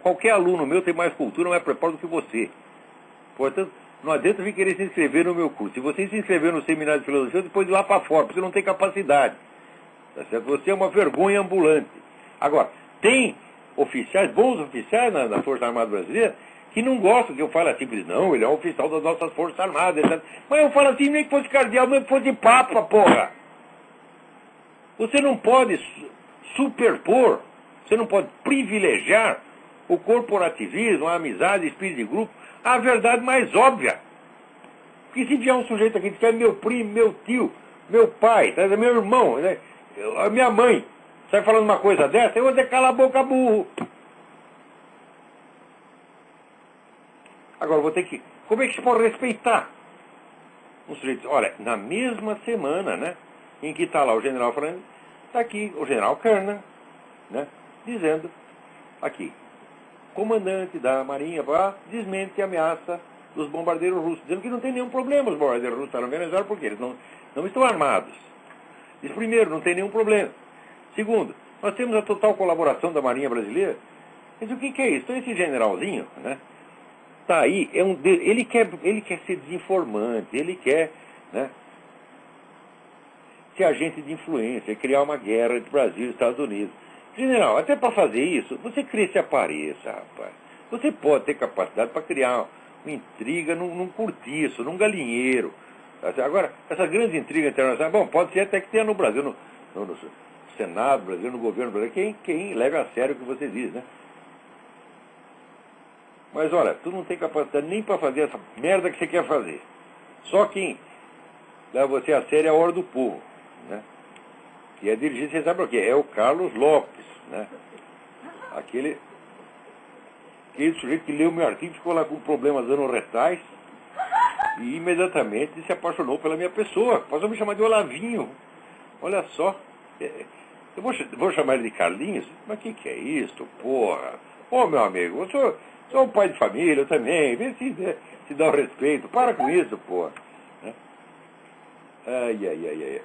Qualquer aluno meu tem mais cultura, mais preparo do que você. Portanto, não adianta vir querer se inscrever no meu curso. Se você se inscrever no seminário de filosofia, depois de lá para fora, porque você não tem capacidade. Tá certo? Você é uma vergonha ambulante. Agora, tem oficiais, bons oficiais na Força Armada Brasileira, que não gostam que eu fale assim, porque não, ele é um oficial das nossas Forças Armadas, etc. Mas eu falo assim, nem que fosse cardeal, nem que fosse papa, porra. Você não pode superpor, você não pode privilegiar o corporativismo, a amizade, o espírito de grupo, a verdade mais óbvia. Porque se vier um sujeito aqui que é meu primo, meu tio, meu pai, tá, meu irmão, né, a minha mãe, sai falando uma coisa dessa, eu vou dizer, cala a boca, burro. Agora, vou ter que... Como é que se pode respeitar um sujeito? Olha, na mesma semana, né, em que está lá o general falando, está aqui o general Kernan, né, dizendo, aqui, comandante da Marinha desmente a ameaça dos bombardeiros russos, dizendo que não tem nenhum problema os bombardeiros russos estarem na Venezuela, porque eles não estão armados. Diz, primeiro, não tem nenhum problema. Segundo, nós temos a total colaboração da Marinha Brasileira. Mas o que é isso? Então esse generalzinho, né, tá aí, ele quer ser desinformante, ele quer, né, ser agente de influência, criar uma guerra entre Brasil e Estados Unidos. General, até para fazer isso, você cresce e apareça, rapaz. Você pode ter capacidade para criar uma intriga num cortiço, num galinheiro. Agora, essa grande intriga internacional, bom, pode ser até que tenha no Brasil, no Senado brasileiro, no governo brasileiro, quem leva a sério o que você diz, né? Mas olha, tu não tem capacidade nem para fazer essa merda que você quer fazer. Só quem leva você a sério é a Hora do Povo, né? Que é dirigido, você sabe o quê? É o Carlos Lopes, né? Aquele sujeito que leu meu artigo, ficou lá com problemas anorretais e imediatamente se apaixonou pela minha pessoa. Passou a me chamar de Olavinho. Olha só. Eu vou chamar ele de Carlinhos? Mas o que é isso, porra? Ô, meu amigo, eu sou um pai de família, eu também. Vê se dá o respeito. Para com isso, porra. Ai.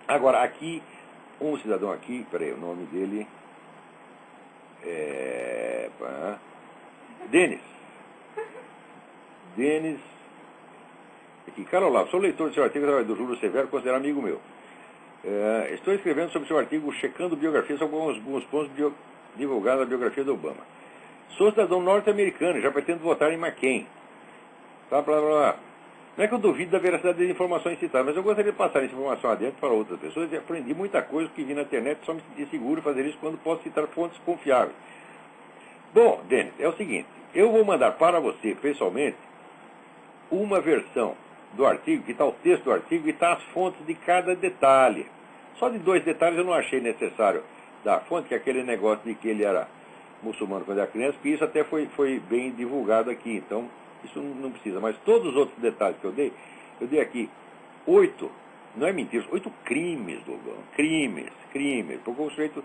Agora, aqui, um cidadão aqui, peraí, o nome dele é... Denis. Aqui, Carlos Olavo, sou leitor do seu artigo do Júlio Severo, considerado amigo meu. Estou escrevendo sobre seu artigo, checando biografias sobre alguns pontos divulgados na biografia do Obama. Sou cidadão norte-americano, já pretendo votar em McCain. Blá, blá, blá. Não é que eu duvido da veracidade das informações citadas, mas eu gostaria de passar essa informação adiante para outras pessoas e aprendi muita coisa que vi na internet, só me senti seguro fazer isso quando posso citar fontes confiáveis. Bom, Denis, é o seguinte, eu vou mandar para você, pessoalmente, uma versão do artigo, que está o texto do artigo e está as fontes de cada detalhe. Só de 2 detalhes eu não achei necessário dar fonte, que é aquele negócio de que ele era muçulmano quando era criança, que isso até foi bem divulgado aqui, então isso não precisa. Mas todos os outros detalhes que eu dei aqui 8, não é mentira, 8 crimes do Obama, crimes, porque o sujeito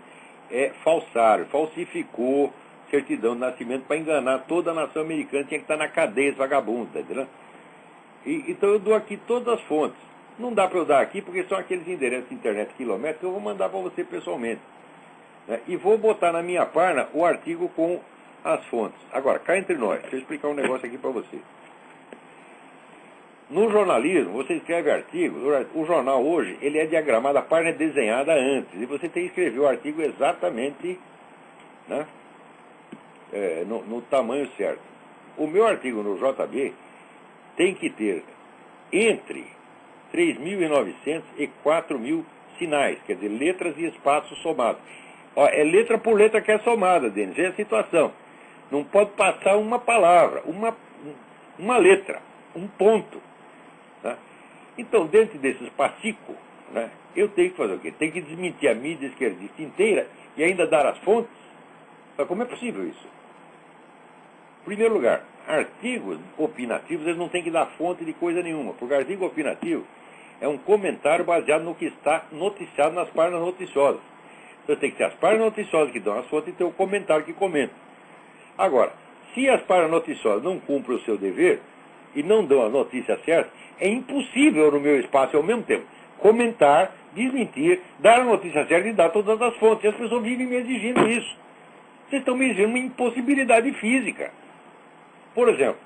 é falsário, falsificou certidão de nascimento para enganar toda a nação americana, tinha que estar na cadeia esse vagabundo, tá entendendo? Então eu dou aqui todas as fontes. Não dá para eu dar aqui porque são aqueles endereços de internet quilométricos que eu vou mandar para você pessoalmente, né? E vou botar na minha página o artigo com as fontes. Agora, cá entre nós, deixa eu explicar um negócio aqui para você. No jornalismo, você escreve artigo, o jornal hoje, ele é diagramado, a página é desenhada antes, e você tem que escrever o artigo exatamente, né, no tamanho certo. O meu artigo no JB tem que ter entre 3.900 e 4.000 sinais, quer dizer, letras e espaços somados. Ó, é letra por letra que é somada, Denis, é a situação. Não pode passar uma palavra, uma letra, um ponto. Tá? Então, dentro desses passicos, né, eu tenho que fazer o quê? Tenho que desmentir a mídia esquerdista inteira e ainda dar as fontes? Mas como é possível isso? Em primeiro lugar, artigos opinativos, eles não têm que dar fonte de coisa nenhuma, porque artigo opinativo é um comentário baseado no que está noticiado nas páginas noticiosas. Então tem que ter as páginas noticiosas que dão as fontes e ter o comentário que comenta. Agora, se as páginas noticiosas não cumprem o seu dever e não dão a notícia certa, é impossível no meu espaço ao mesmo tempo comentar, desmentir, dar a notícia certa e dar todas as fontes. E as pessoas vivem me exigindo isso. Vocês estão me exigindo uma impossibilidade física. Por exemplo,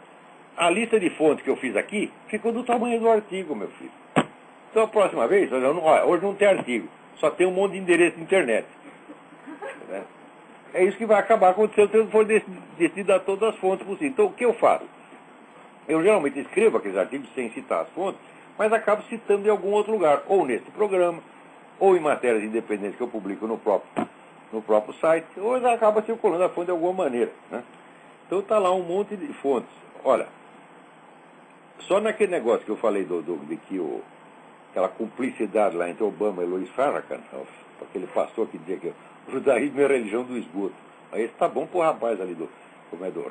a lista de fontes que eu fiz aqui ficou do tamanho do artigo, meu filho. Então a próxima vez, olha, hoje não tem artigo, só tem um monte de endereço de internet. É isso que vai acabar acontecendo se eu for decidir dar todas as fontes possíveis. Então o que eu faço? Eu geralmente escrevo aqueles artigos sem citar as fontes, mas acabo citando em algum outro lugar, ou nesse programa, ou em matérias independentes que eu publico no próprio site, ou acaba circulando a fonte de alguma maneira. Né? Então está lá um monte de fontes. Olha, só naquele negócio que eu falei de que aquela cumplicidade lá entre Obama e Louis Farrakhan, aquele pastor que dizia que o judaísmo é a religião do esgoto. Aí está bom pro rapaz ali do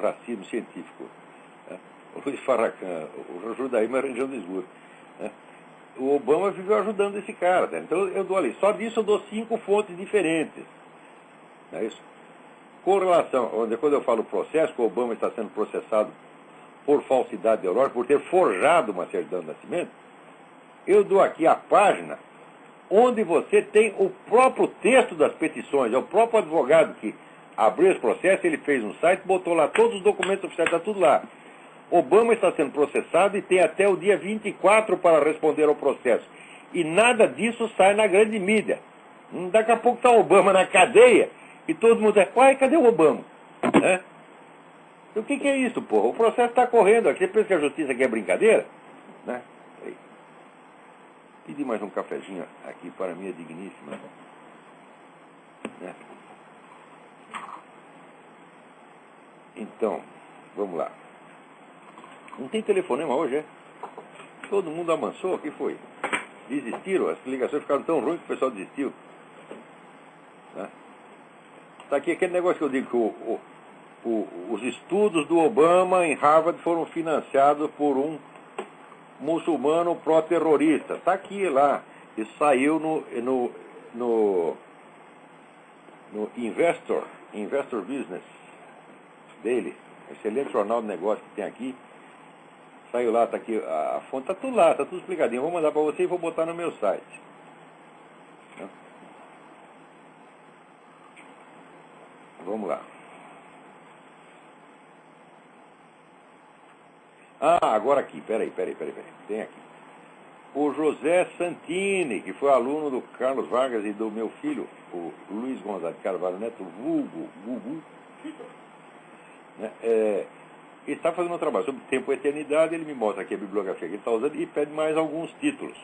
racismo científico. Né? O Louis Farrakhan, o judaísmo é a religião do esgoto. Né? O Obama viveu ajudando esse cara. Né? Então eu dou ali, só disso eu dou 5 fontes diferentes. Não é isso? Com relação, quando eu falo processo, que o Obama está sendo processado por falsidade de Aurora, por ter forjado uma certidão de nascimento, eu dou aqui a página onde você tem o próprio texto das petições, é o próprio advogado que abriu esse processo, ele fez um site, botou lá todos os documentos oficiais, está tudo lá. Obama está sendo processado e tem até o dia 24 para responder ao processo. E nada disso sai na grande mídia. Daqui a pouco está o Obama na cadeia e todo mundo diz, uai, cadê o Obama? Né? O que é isso, porra? O processo está correndo aqui. Você pensa que a justiça aqui é brincadeira? Né? Pedi mais um cafezinho aqui para minha digníssima. Né? Então, vamos lá. Não tem telefonema hoje, é? Todo mundo amansou? O que foi? Desistiram? As ligações ficaram tão ruins que o pessoal desistiu. Né? Tá aqui aquele negócio que eu digo que os estudos do Obama em Harvard foram financiados por um muçulmano pró-terrorista. Está aqui lá. Isso saiu no Investor Business dele. Excelente jornal de negócio que tem aqui. Saiu lá, está aqui a fonte, está tudo lá, está tudo explicadinho. Eu vou mandar para você e vou botar no meu site. Vamos lá. Ah, agora aqui, peraí. Tem aqui. O José Santini, que foi aluno do Carlos Vargas e do meu filho, o Luiz Gonzaga de Carvalho Neto, vulgo, Gugu, né, está fazendo um trabalho sobre tempo e eternidade. Ele me mostra aqui a bibliografia que ele está usando e pede mais alguns títulos.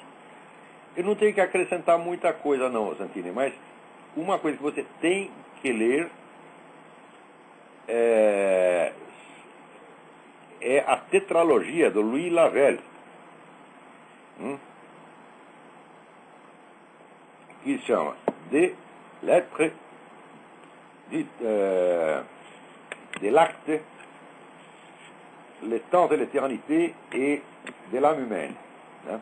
Eu não tenho que acrescentar muita coisa não, Santini, mas uma coisa que você tem que ler é a tetralogia do Louis Lavelle, que se chama De Lettres, de l'acte, Le temps de l'éternité et de l'âme humaine. Né?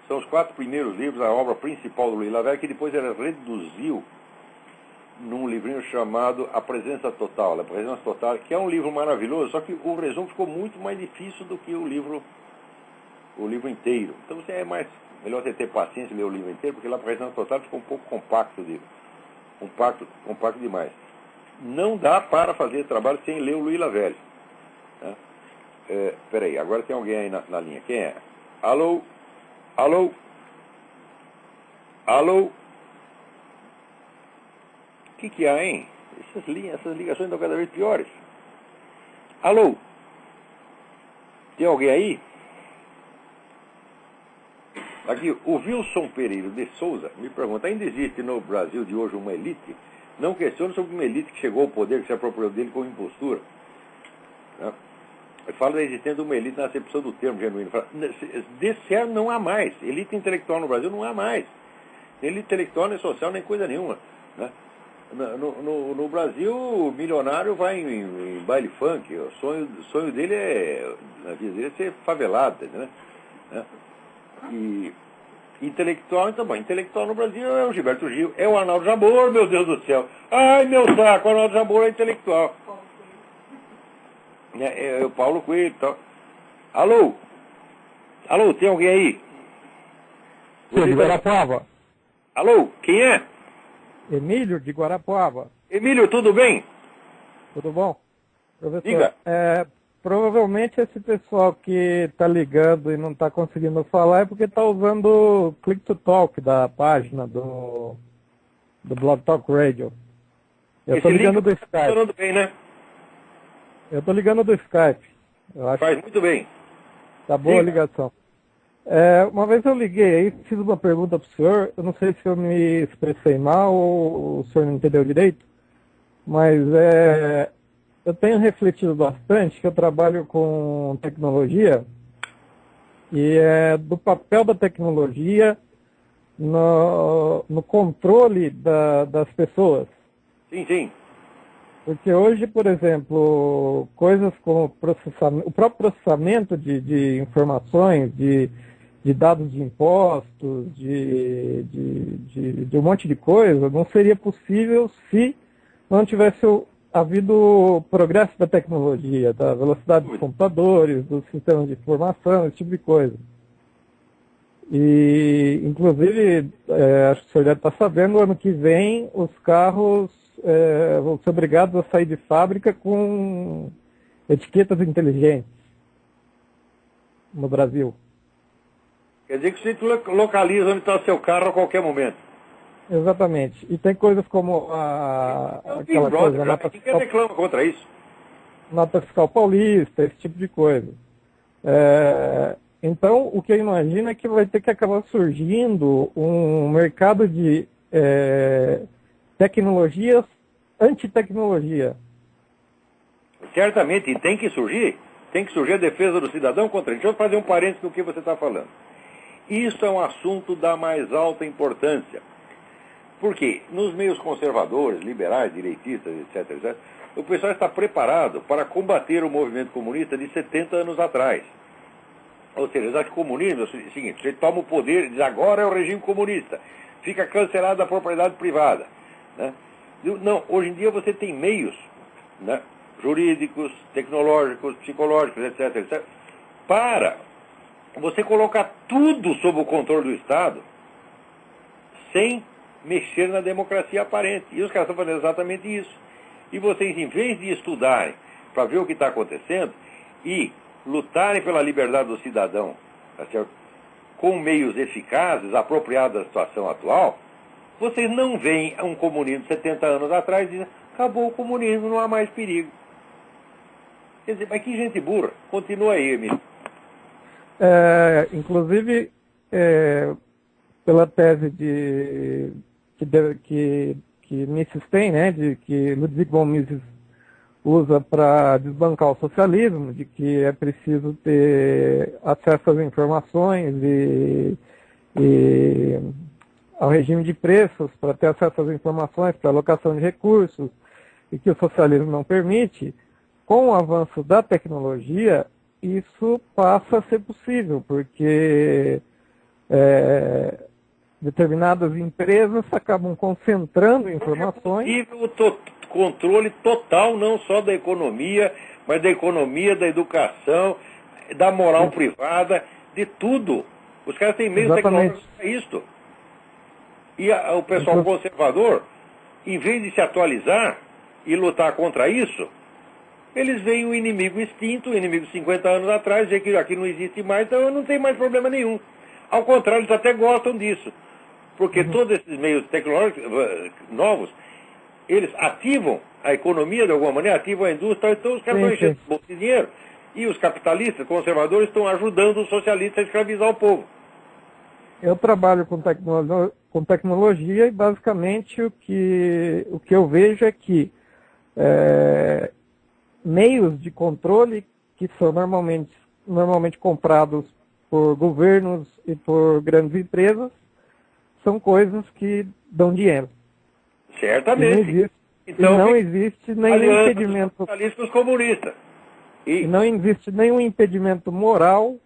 São os 4 primeiros livros, a obra principal do Louis Lavelle, que depois ele reduziu num livrinho chamado A Presença Total, A Presença Total, que é um livro maravilhoso, só que o resumo ficou muito mais difícil do que o livro inteiro. Então melhor você ter paciência e ler o livro inteiro, porque lá a Presença Total ficou um pouco compacto demais. Não dá para fazer esse trabalho sem ler o Louis Lavelle. Né? Peraí, agora tem alguém aí na linha. Quem é? Alô? Alô? Alô? O que há, hein? Essas ligações estão cada vez piores. Alô? Tem alguém aí? Aqui, o Wilson Pereira de Souza me pergunta, ainda existe no Brasil de hoje uma elite? Não questiona sobre uma elite que chegou ao poder, que se apropriou dele com impostura. Né? Eu falo da existência de uma elite na acepção do termo genuíno. De certo, não há mais. Elite intelectual no Brasil não há mais. Elite intelectual nem social, nem coisa nenhuma. Né? No Brasil, o milionário vai em baile funk. O sonho dele na vida dele, é ser favelado. Né? E intelectual, então, bom, intelectual no Brasil é o Gilberto Gil, é o Arnaldo Jabor, meu Deus do céu. Ai, meu saco, o Arnaldo Jabor é intelectual. É o Paulo Coelho e tal. Alô? Alô, tem alguém aí? Sou de Guarapuava. Alô, quem é? Emílio de Guarapuava. Emílio, tudo bem? Tudo bom? Professor, Diga. Provavelmente esse pessoal que está ligando e não está conseguindo falar é porque está usando o Click to Talk da página do Blog Talk Radio. Eu estou ligando do Skype. Tá funcionando bem, né? Eu estou ligando do Skype. Eu acho Faz muito bem. tá boa a ligação. Uma vez eu liguei aí, fiz uma pergunta para o senhor, eu não sei se eu me expressei mal ou o senhor não entendeu direito, mas eu tenho refletido bastante que eu trabalho com tecnologia e do papel da tecnologia no controle das pessoas. Sim, sim. Porque hoje, por exemplo, coisas como o próprio processamento de informações, de dados de impostos, de um monte de coisa, não seria possível se não tivesse havido progresso da tecnologia, da velocidade dos computadores, dos sistemas de informação, esse tipo de coisa. E, inclusive, acho que o senhor deve estar sabendo, ano que vem os carros vão ser obrigados a sair de fábrica com etiquetas inteligentes no Brasil. Quer dizer que você localiza onde está o seu carro a qualquer momento. Exatamente. E tem coisas como aquela coisa, Ninguém reclama contra isso. nota fiscal paulista, esse tipo de coisa. Então, o que eu imagino é que vai ter que acabar surgindo um mercado de tecnologias antitecnologia. Certamente, e tem que surgir a defesa do cidadão contra ele. Deixa eu fazer um parênteses no que você está falando. Isso é um assunto da mais alta importância. Porque nos meios conservadores, liberais, direitistas, etc., o pessoal está preparado para combater o movimento comunista de 70 anos atrás. Ou seja, eles acham que o comunismo é o seguinte, você toma o poder e diz, agora é o regime comunista. Fica cancelada a propriedade privada. Né? Não, hoje em dia você tem meios, né, jurídicos, tecnológicos, psicológicos, etc., para você colocar tudo sob o controle do Estado sem mexer na democracia aparente. E os caras estão fazendo exatamente isso. E vocês, em vez de estudarem para ver o que está acontecendo e lutarem pela liberdade do cidadão, tá certo? Com meios eficazes, apropriados da situação atual, vocês não veem um comunismo de 70 anos atrás e dizem, acabou o comunismo, não há mais perigo. Quer dizer, mas que gente burra. Continua aí, Emílio. Inclusive, pela tese que Mises tem, né, de que Ludwig von Mises usa para desbancar o socialismo, de que é preciso ter acesso às informações e ao regime de preços para ter acesso às informações, para alocação de recursos, e que o socialismo não permite. Com o avanço da tecnologia, isso passa a ser possível, porque determinadas empresas acabam concentrando informações. É possível o controle total, não só da economia, mas da economia, da educação, da moral privada, de tudo. Os caras têm meios tecnológicos para isso. E o pessoal conservador, em vez de se atualizar e lutar contra isso, eles veem o inimigo extinto, o inimigo de 50 anos atrás, vê que aqui não existe mais, então não tem mais problema nenhum. Ao contrário, eles até gostam disso. Porque todos esses meios tecnológicos novos, eles ativam a economia de alguma maneira, ativam a indústria, então os caras estão enchendo o bolso de dinheiro. E os capitalistas, conservadores, estão ajudando os socialistas a escravizar o povo. eu trabalho com tecnologia e basicamente o que eu vejo é que meios de controle que são normalmente comprados por governos e por grandes empresas são coisas que dão dinheiro. Certamente. Então, não existe nenhum impedimento. Socialistas comunistas. E não existe nenhum impedimento moral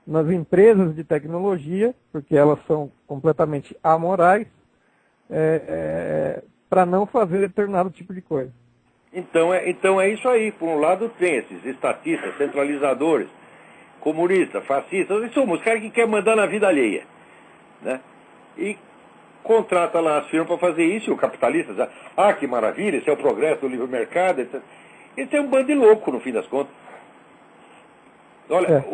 nas empresas de tecnologia, porque elas são completamente amorais, para não fazer determinado tipo de coisa. Então é isso aí. Por um lado tem esses estatistas, centralizadores, comunistas, fascistas, e somos os caras que querem mandar na vida alheia. Né? E contrata lá as firmas para fazer isso, e o capitalista diz, que maravilha, esse é o progresso do livre mercado, etc. Esse é um bando de louco, no fim das contas. Olha,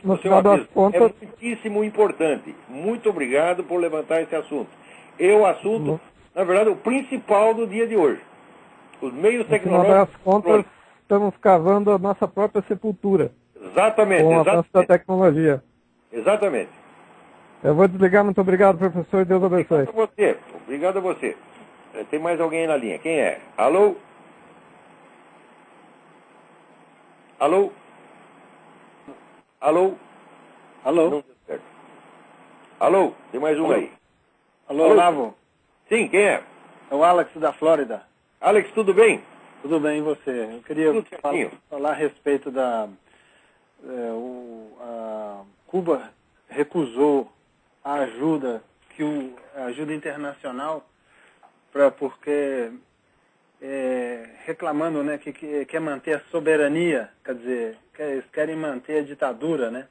no final das contas, é muitíssimo importante. Muito obrigado por levantar esse assunto. É o assunto, na verdade, o principal do dia de hoje. Os meios tecnológicos... No final das contas, estamos cavando a nossa própria sepultura. Exatamente. Com o avanço da tecnologia. Exatamente. Eu vou desligar. Muito obrigado, professor. Deus abençoe. Obrigado a você. Tem mais alguém aí na linha. Quem é? Alô? Alô? Alô? Alô? Não deu certo. Alô? Tem mais um aí. Alô, Olavo? Sim, quem é? É o Alex da Flórida. Alex, tudo bem? Tudo bem, e você? Eu queria falar a respeito da... Cuba recusou a ajuda, a ajuda internacional, porque reclamando, né, que quer manter a soberania, quer dizer, eles querem manter a ditadura, né?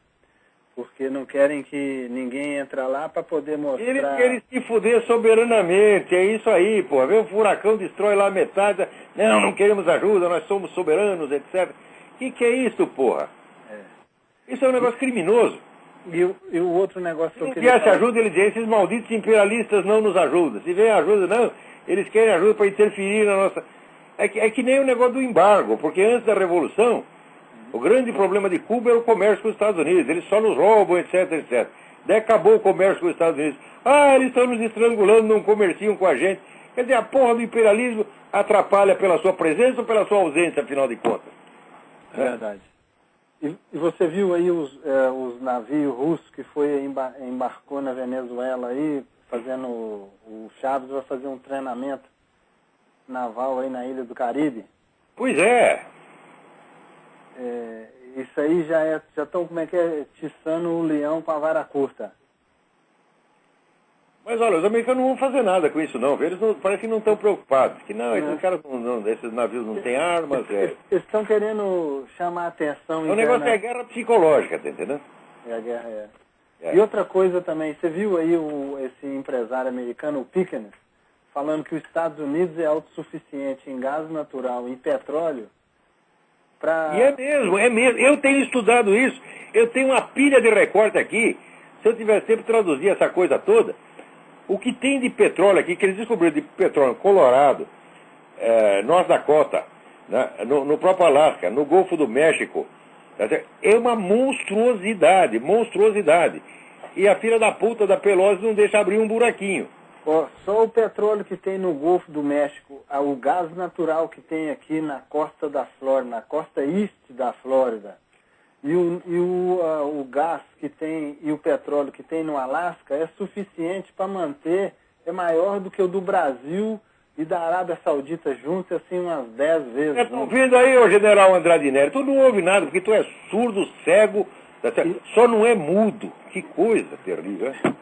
Porque não querem que ninguém entre lá para poder mostrar... Eles querem se fuder soberanamente, é isso aí, pô. Vê um furacão, destrói lá a metade, não queremos ajuda, nós somos soberanos, etc. Que é isso, porra? Isso é um negócio criminoso. E o outro negócio que eu queria falar... Se ajuda, ele diz, esses malditos imperialistas não nos ajudam. Se vem ajuda, não, eles querem ajuda para interferir na nossa... É que nem o negócio do embargo, porque antes da Revolução, o grande problema de Cuba era o comércio com os Estados Unidos. Eles só nos roubam, etc, etc. Daí acabou o comércio com os Estados Unidos. Eles estão nos estrangulando, não comerciam com a gente. Quer dizer, a porra do imperialismo atrapalha pela sua presença ou pela sua ausência, afinal de contas. É verdade. E você viu aí os navios russos que embarcou na Venezuela aí, fazendo... O Chaves vai fazer um treinamento naval aí na Ilha do Caribe? Pois é. Isso aí já estão, como é que é, tiçando o leão com a vara curta. Mas olha, os americanos não vão fazer nada com isso não, eles parece que não estão preocupados, que não, esses caras esses navios não têm armas. Eles estão querendo chamar a atenção. O negócio é a guerra psicológica, tá entendendo? A guerra E outra coisa também, você viu aí esse empresário americano, o Pickens, falando que os Estados Unidos é autossuficiente em gás natural e petróleo? E é mesmo. Eu tenho estudado isso. Eu tenho uma pilha de recorte aqui. Se eu tivesse tempo de traduzir essa coisa toda, o que tem de petróleo aqui, que eles descobriram de petróleo Colorado, North Dakota, né, no próprio Alasca, no Golfo do México, é uma monstruosidade. E a filha da puta da Pelosi não deixa abrir um buraquinho. Só o petróleo que tem no Golfo do México, o gás natural que tem aqui na costa da Flórida, na costa oeste da Flórida, e o gás que tem e o petróleo que tem no Alasca é suficiente para manter, é maior do que o do Brasil e da Arábia Saudita juntos, assim, umas 10 vezes. Estão vendo aí, ô general Andrade Nery, tu não ouve nada, porque tu é surdo, cego, só não é mudo. Que coisa terrível, hein?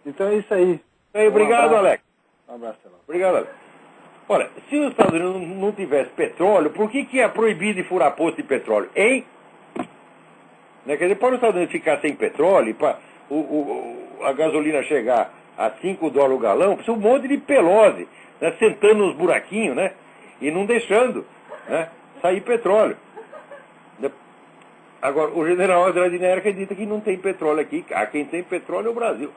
Então é isso aí. Obrigado, Alex. Um abraço. Obrigado, Alex. Olha, se os Estados Unidos não tivesse petróleo, por que é proibido de furar poço de petróleo? Hein? Né? Quer dizer, para os Estados Unidos ficar sem petróleo, para a gasolina chegar a $5 o galão, precisa um monte de Pelosi, né? Sentando nos buraquinhos, né? E não deixando, né? Sair petróleo. Agora, o general Andrade Nery acredita que não tem petróleo aqui. Quem tem petróleo é o Brasil.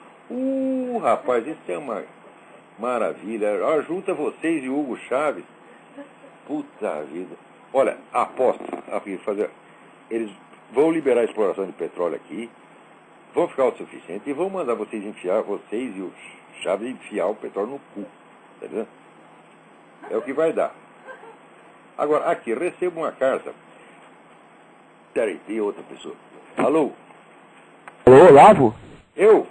Rapaz, isso é uma maravilha. Junta vocês e o Hugo Chávez. Puta vida. Olha, aposto, eles vão liberar a exploração de petróleo aqui. vão ficar autossuficientes e vão mandar vocês e o Chaves enfiar o petróleo no cu. Tá vendo? É o que vai dar. Agora, aqui, recebo uma carta. Peraí, tem outra pessoa. Alô? Alô, Olavo? Eu?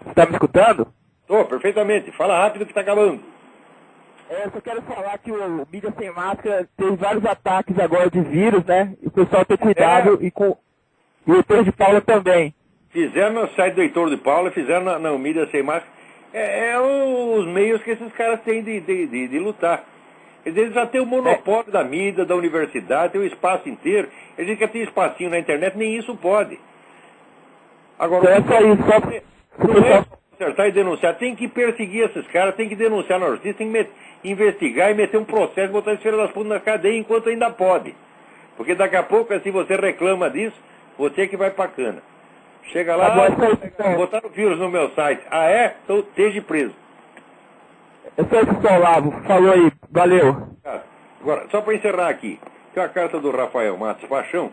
Você tá me escutando? Tô, perfeitamente. Fala rápido que tá acabando. Eu só quero falar que o Mídia Sem Máscara teve vários ataques agora de vírus, né? E o pessoal tem cuidado e o Heitor de Paula também. Fizeram no site do Heitor de Paula, fizeram na Mídia Sem Máscara. Os meios que esses caras têm de lutar. Eles já têm o monopólio da mídia, da universidade, tem o espaço inteiro. Eles querem ter espacinho na internet, nem isso pode. Agora, então é isso, não é acertar e denunciar, tem que perseguir esses caras, tem que denunciar na justiça, tem que investigar e meter um processo, botar esse filho das putas na cadeia enquanto ainda pode. Porque daqui a pouco, se você reclama disso, você que vai pra cana. Chega lá, botaram vírus no meu site. Ah, é? Então esteja preso. Eu sou esse Olavo, falou aí, valeu. Agora, só para encerrar aqui, tem a carta do Rafael Matos Paixão,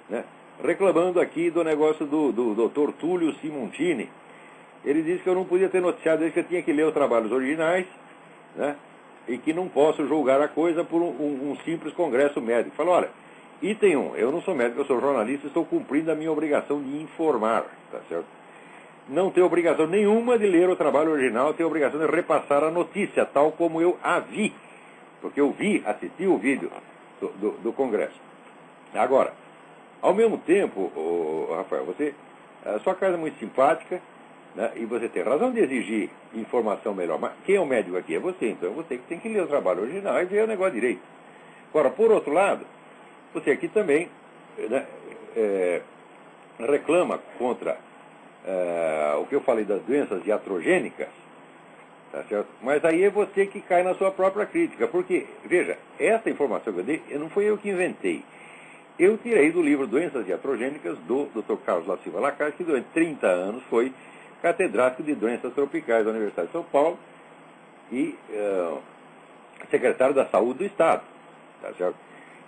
né, reclamando aqui do negócio do Dr. Túlio Simontini. Ele disse que eu não podia ter noticiado ele, que eu tinha que ler os trabalhos originais, né, e que não posso julgar a coisa por um simples congresso médico. Falou, olha, item 1, eu não sou médico, eu sou jornalista, estou cumprindo a minha obrigação de informar, tá certo? Não tenho obrigação nenhuma de ler o trabalho original, tenho obrigação de repassar a notícia, tal como eu a vi, porque eu assisti o vídeo do Congresso. Agora, ao mesmo tempo, Rafael, a sua casa é muito simpática, né, e você tem razão de exigir informação melhor, mas quem é o médico aqui é você, então é você que tem que ler o trabalho original e ver o negócio direito. Agora, por outro lado, você aqui também, né, reclama contra o que eu falei das doenças iatrogênicas, tá certo? Mas aí é você que cai na sua própria crítica, porque, veja, essa informação que eu dei, não foi eu que inventei. Eu tirei do livro Doenças Iatrogênicas do Dr. Carlos da Silva Lacaze, que durante 30 anos foi catedrático de doenças tropicais da Universidade de São Paulo e secretário da Saúde do Estado, tá certo?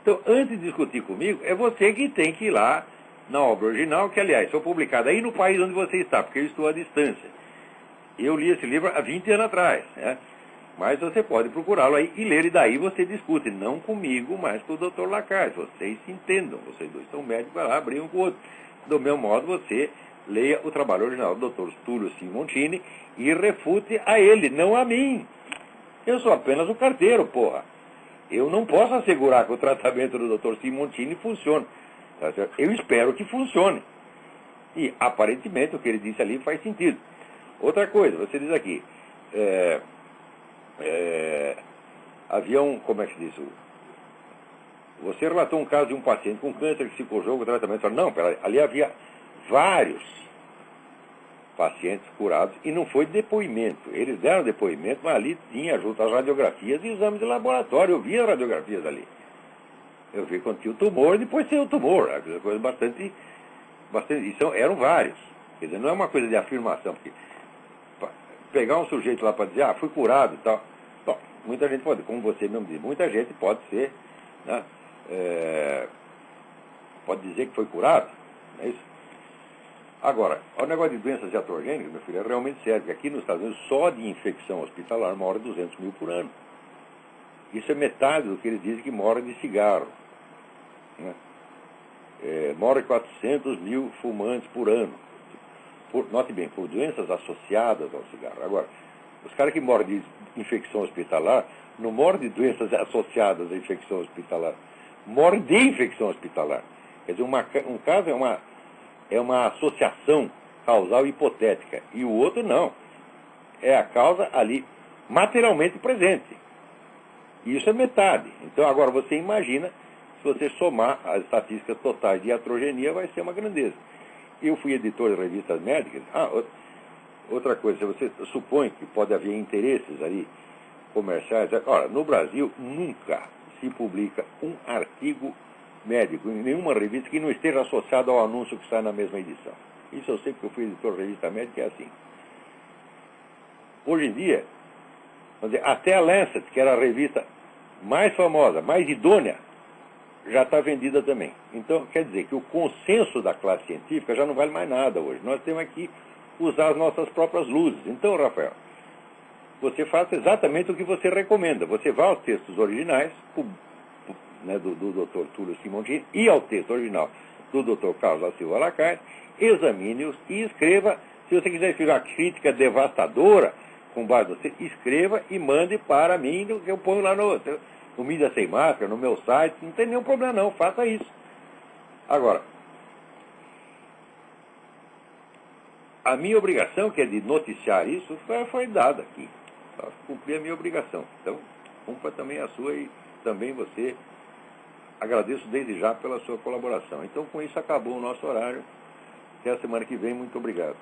Então, antes de discutir comigo, é você que tem que ir lá na obra original, que, aliás, foi publicada aí no país onde você está, porque eu estou à distância. Eu li esse livro há 20 anos atrás, né? Mas você pode procurá-lo aí e ler, e daí você discute, não comigo, mas com o Dr. Lacaze. Vocês se entendam, vocês dois são médicos, vai lá abrir um com o outro. Do meu modo, você leia o trabalho original do Dr. Túlio Simontini e refute a ele, não a mim. Eu sou apenas o carteiro, porra. Eu não posso assegurar que o tratamento do Dr. Simontini funcione. Tá certo? Eu espero que funcione. E, aparentemente, o que ele disse ali faz sentido. Outra coisa, você diz aqui, havia como é que se diz? Você relatou um caso de um paciente com câncer que se cojou com o tratamento. Não, ali havia vários pacientes curados e não foi depoimento. Eles deram depoimento, mas ali tinha junto as radiografias e exames de laboratório. Eu vi as radiografias ali. Eu vi quando tinha o tumor e depois tinha o tumor. Coisa bastante eram vários. Quer dizer, não é uma coisa de afirmação, porque pegar um sujeito lá para dizer, fui curado e tal. Bom, muita gente pode, como você mesmo diz, muita gente pode ser, né, pode dizer que foi curado, não é isso? Agora, o negócio de doenças iatrogênicas, meu filho, é realmente sério, porque aqui nos Estados Unidos, só de infecção hospitalar, morre 200 mil por ano. Isso é metade do que eles dizem que morre de cigarro. Né? Morre 400 mil fumantes por ano. Note bem, por doenças associadas ao cigarro. Agora, os caras que morrem de infecção hospitalar, não morrem de doenças associadas à infecção hospitalar, morrem de infecção hospitalar. Quer dizer, um caso é uma associação causal hipotética, e o outro não. É a causa ali materialmente presente. E isso é metade. Então, agora você imagina, se você somar as estatísticas totais de iatrogenia, vai ser uma grandeza. Eu fui editor de revistas médicas. Outra coisa, você supõe que pode haver interesses ali comerciais. Ora, no Brasil, nunca se publica um artigo médico em nenhuma revista que não esteja associado ao anúncio que sai na mesma edição. Isso eu sei porque eu fui editor de revista médica, é assim. Hoje em dia, vamos dizer, até a Lancet, que era a revista mais famosa, mais idônea já está vendida também. Então, quer dizer que o consenso da classe científica já não vale mais nada hoje. Nós temos que usar as nossas próprias luzes. Então, Rafael, você faça exatamente o que você recomenda. Você vai aos textos originais, né, do Dr. Túlio Simontini, e ao texto original do Dr. Carlos da Silva Lacaille, examine-os e escreva. Se você quiser escrever uma crítica devastadora, com base você, escreva e mande para mim, que eu ponho lá no Mídia Sem Máscara, no meu site, não tem nenhum problema não, faça isso. Agora, a minha obrigação, que é de noticiar isso, foi dada aqui. Eu cumpri a minha obrigação. Então, cumpra também a sua e também você. Agradeço desde já pela sua colaboração. Então, com isso, acabou o nosso horário. Até a semana que vem. Muito obrigado.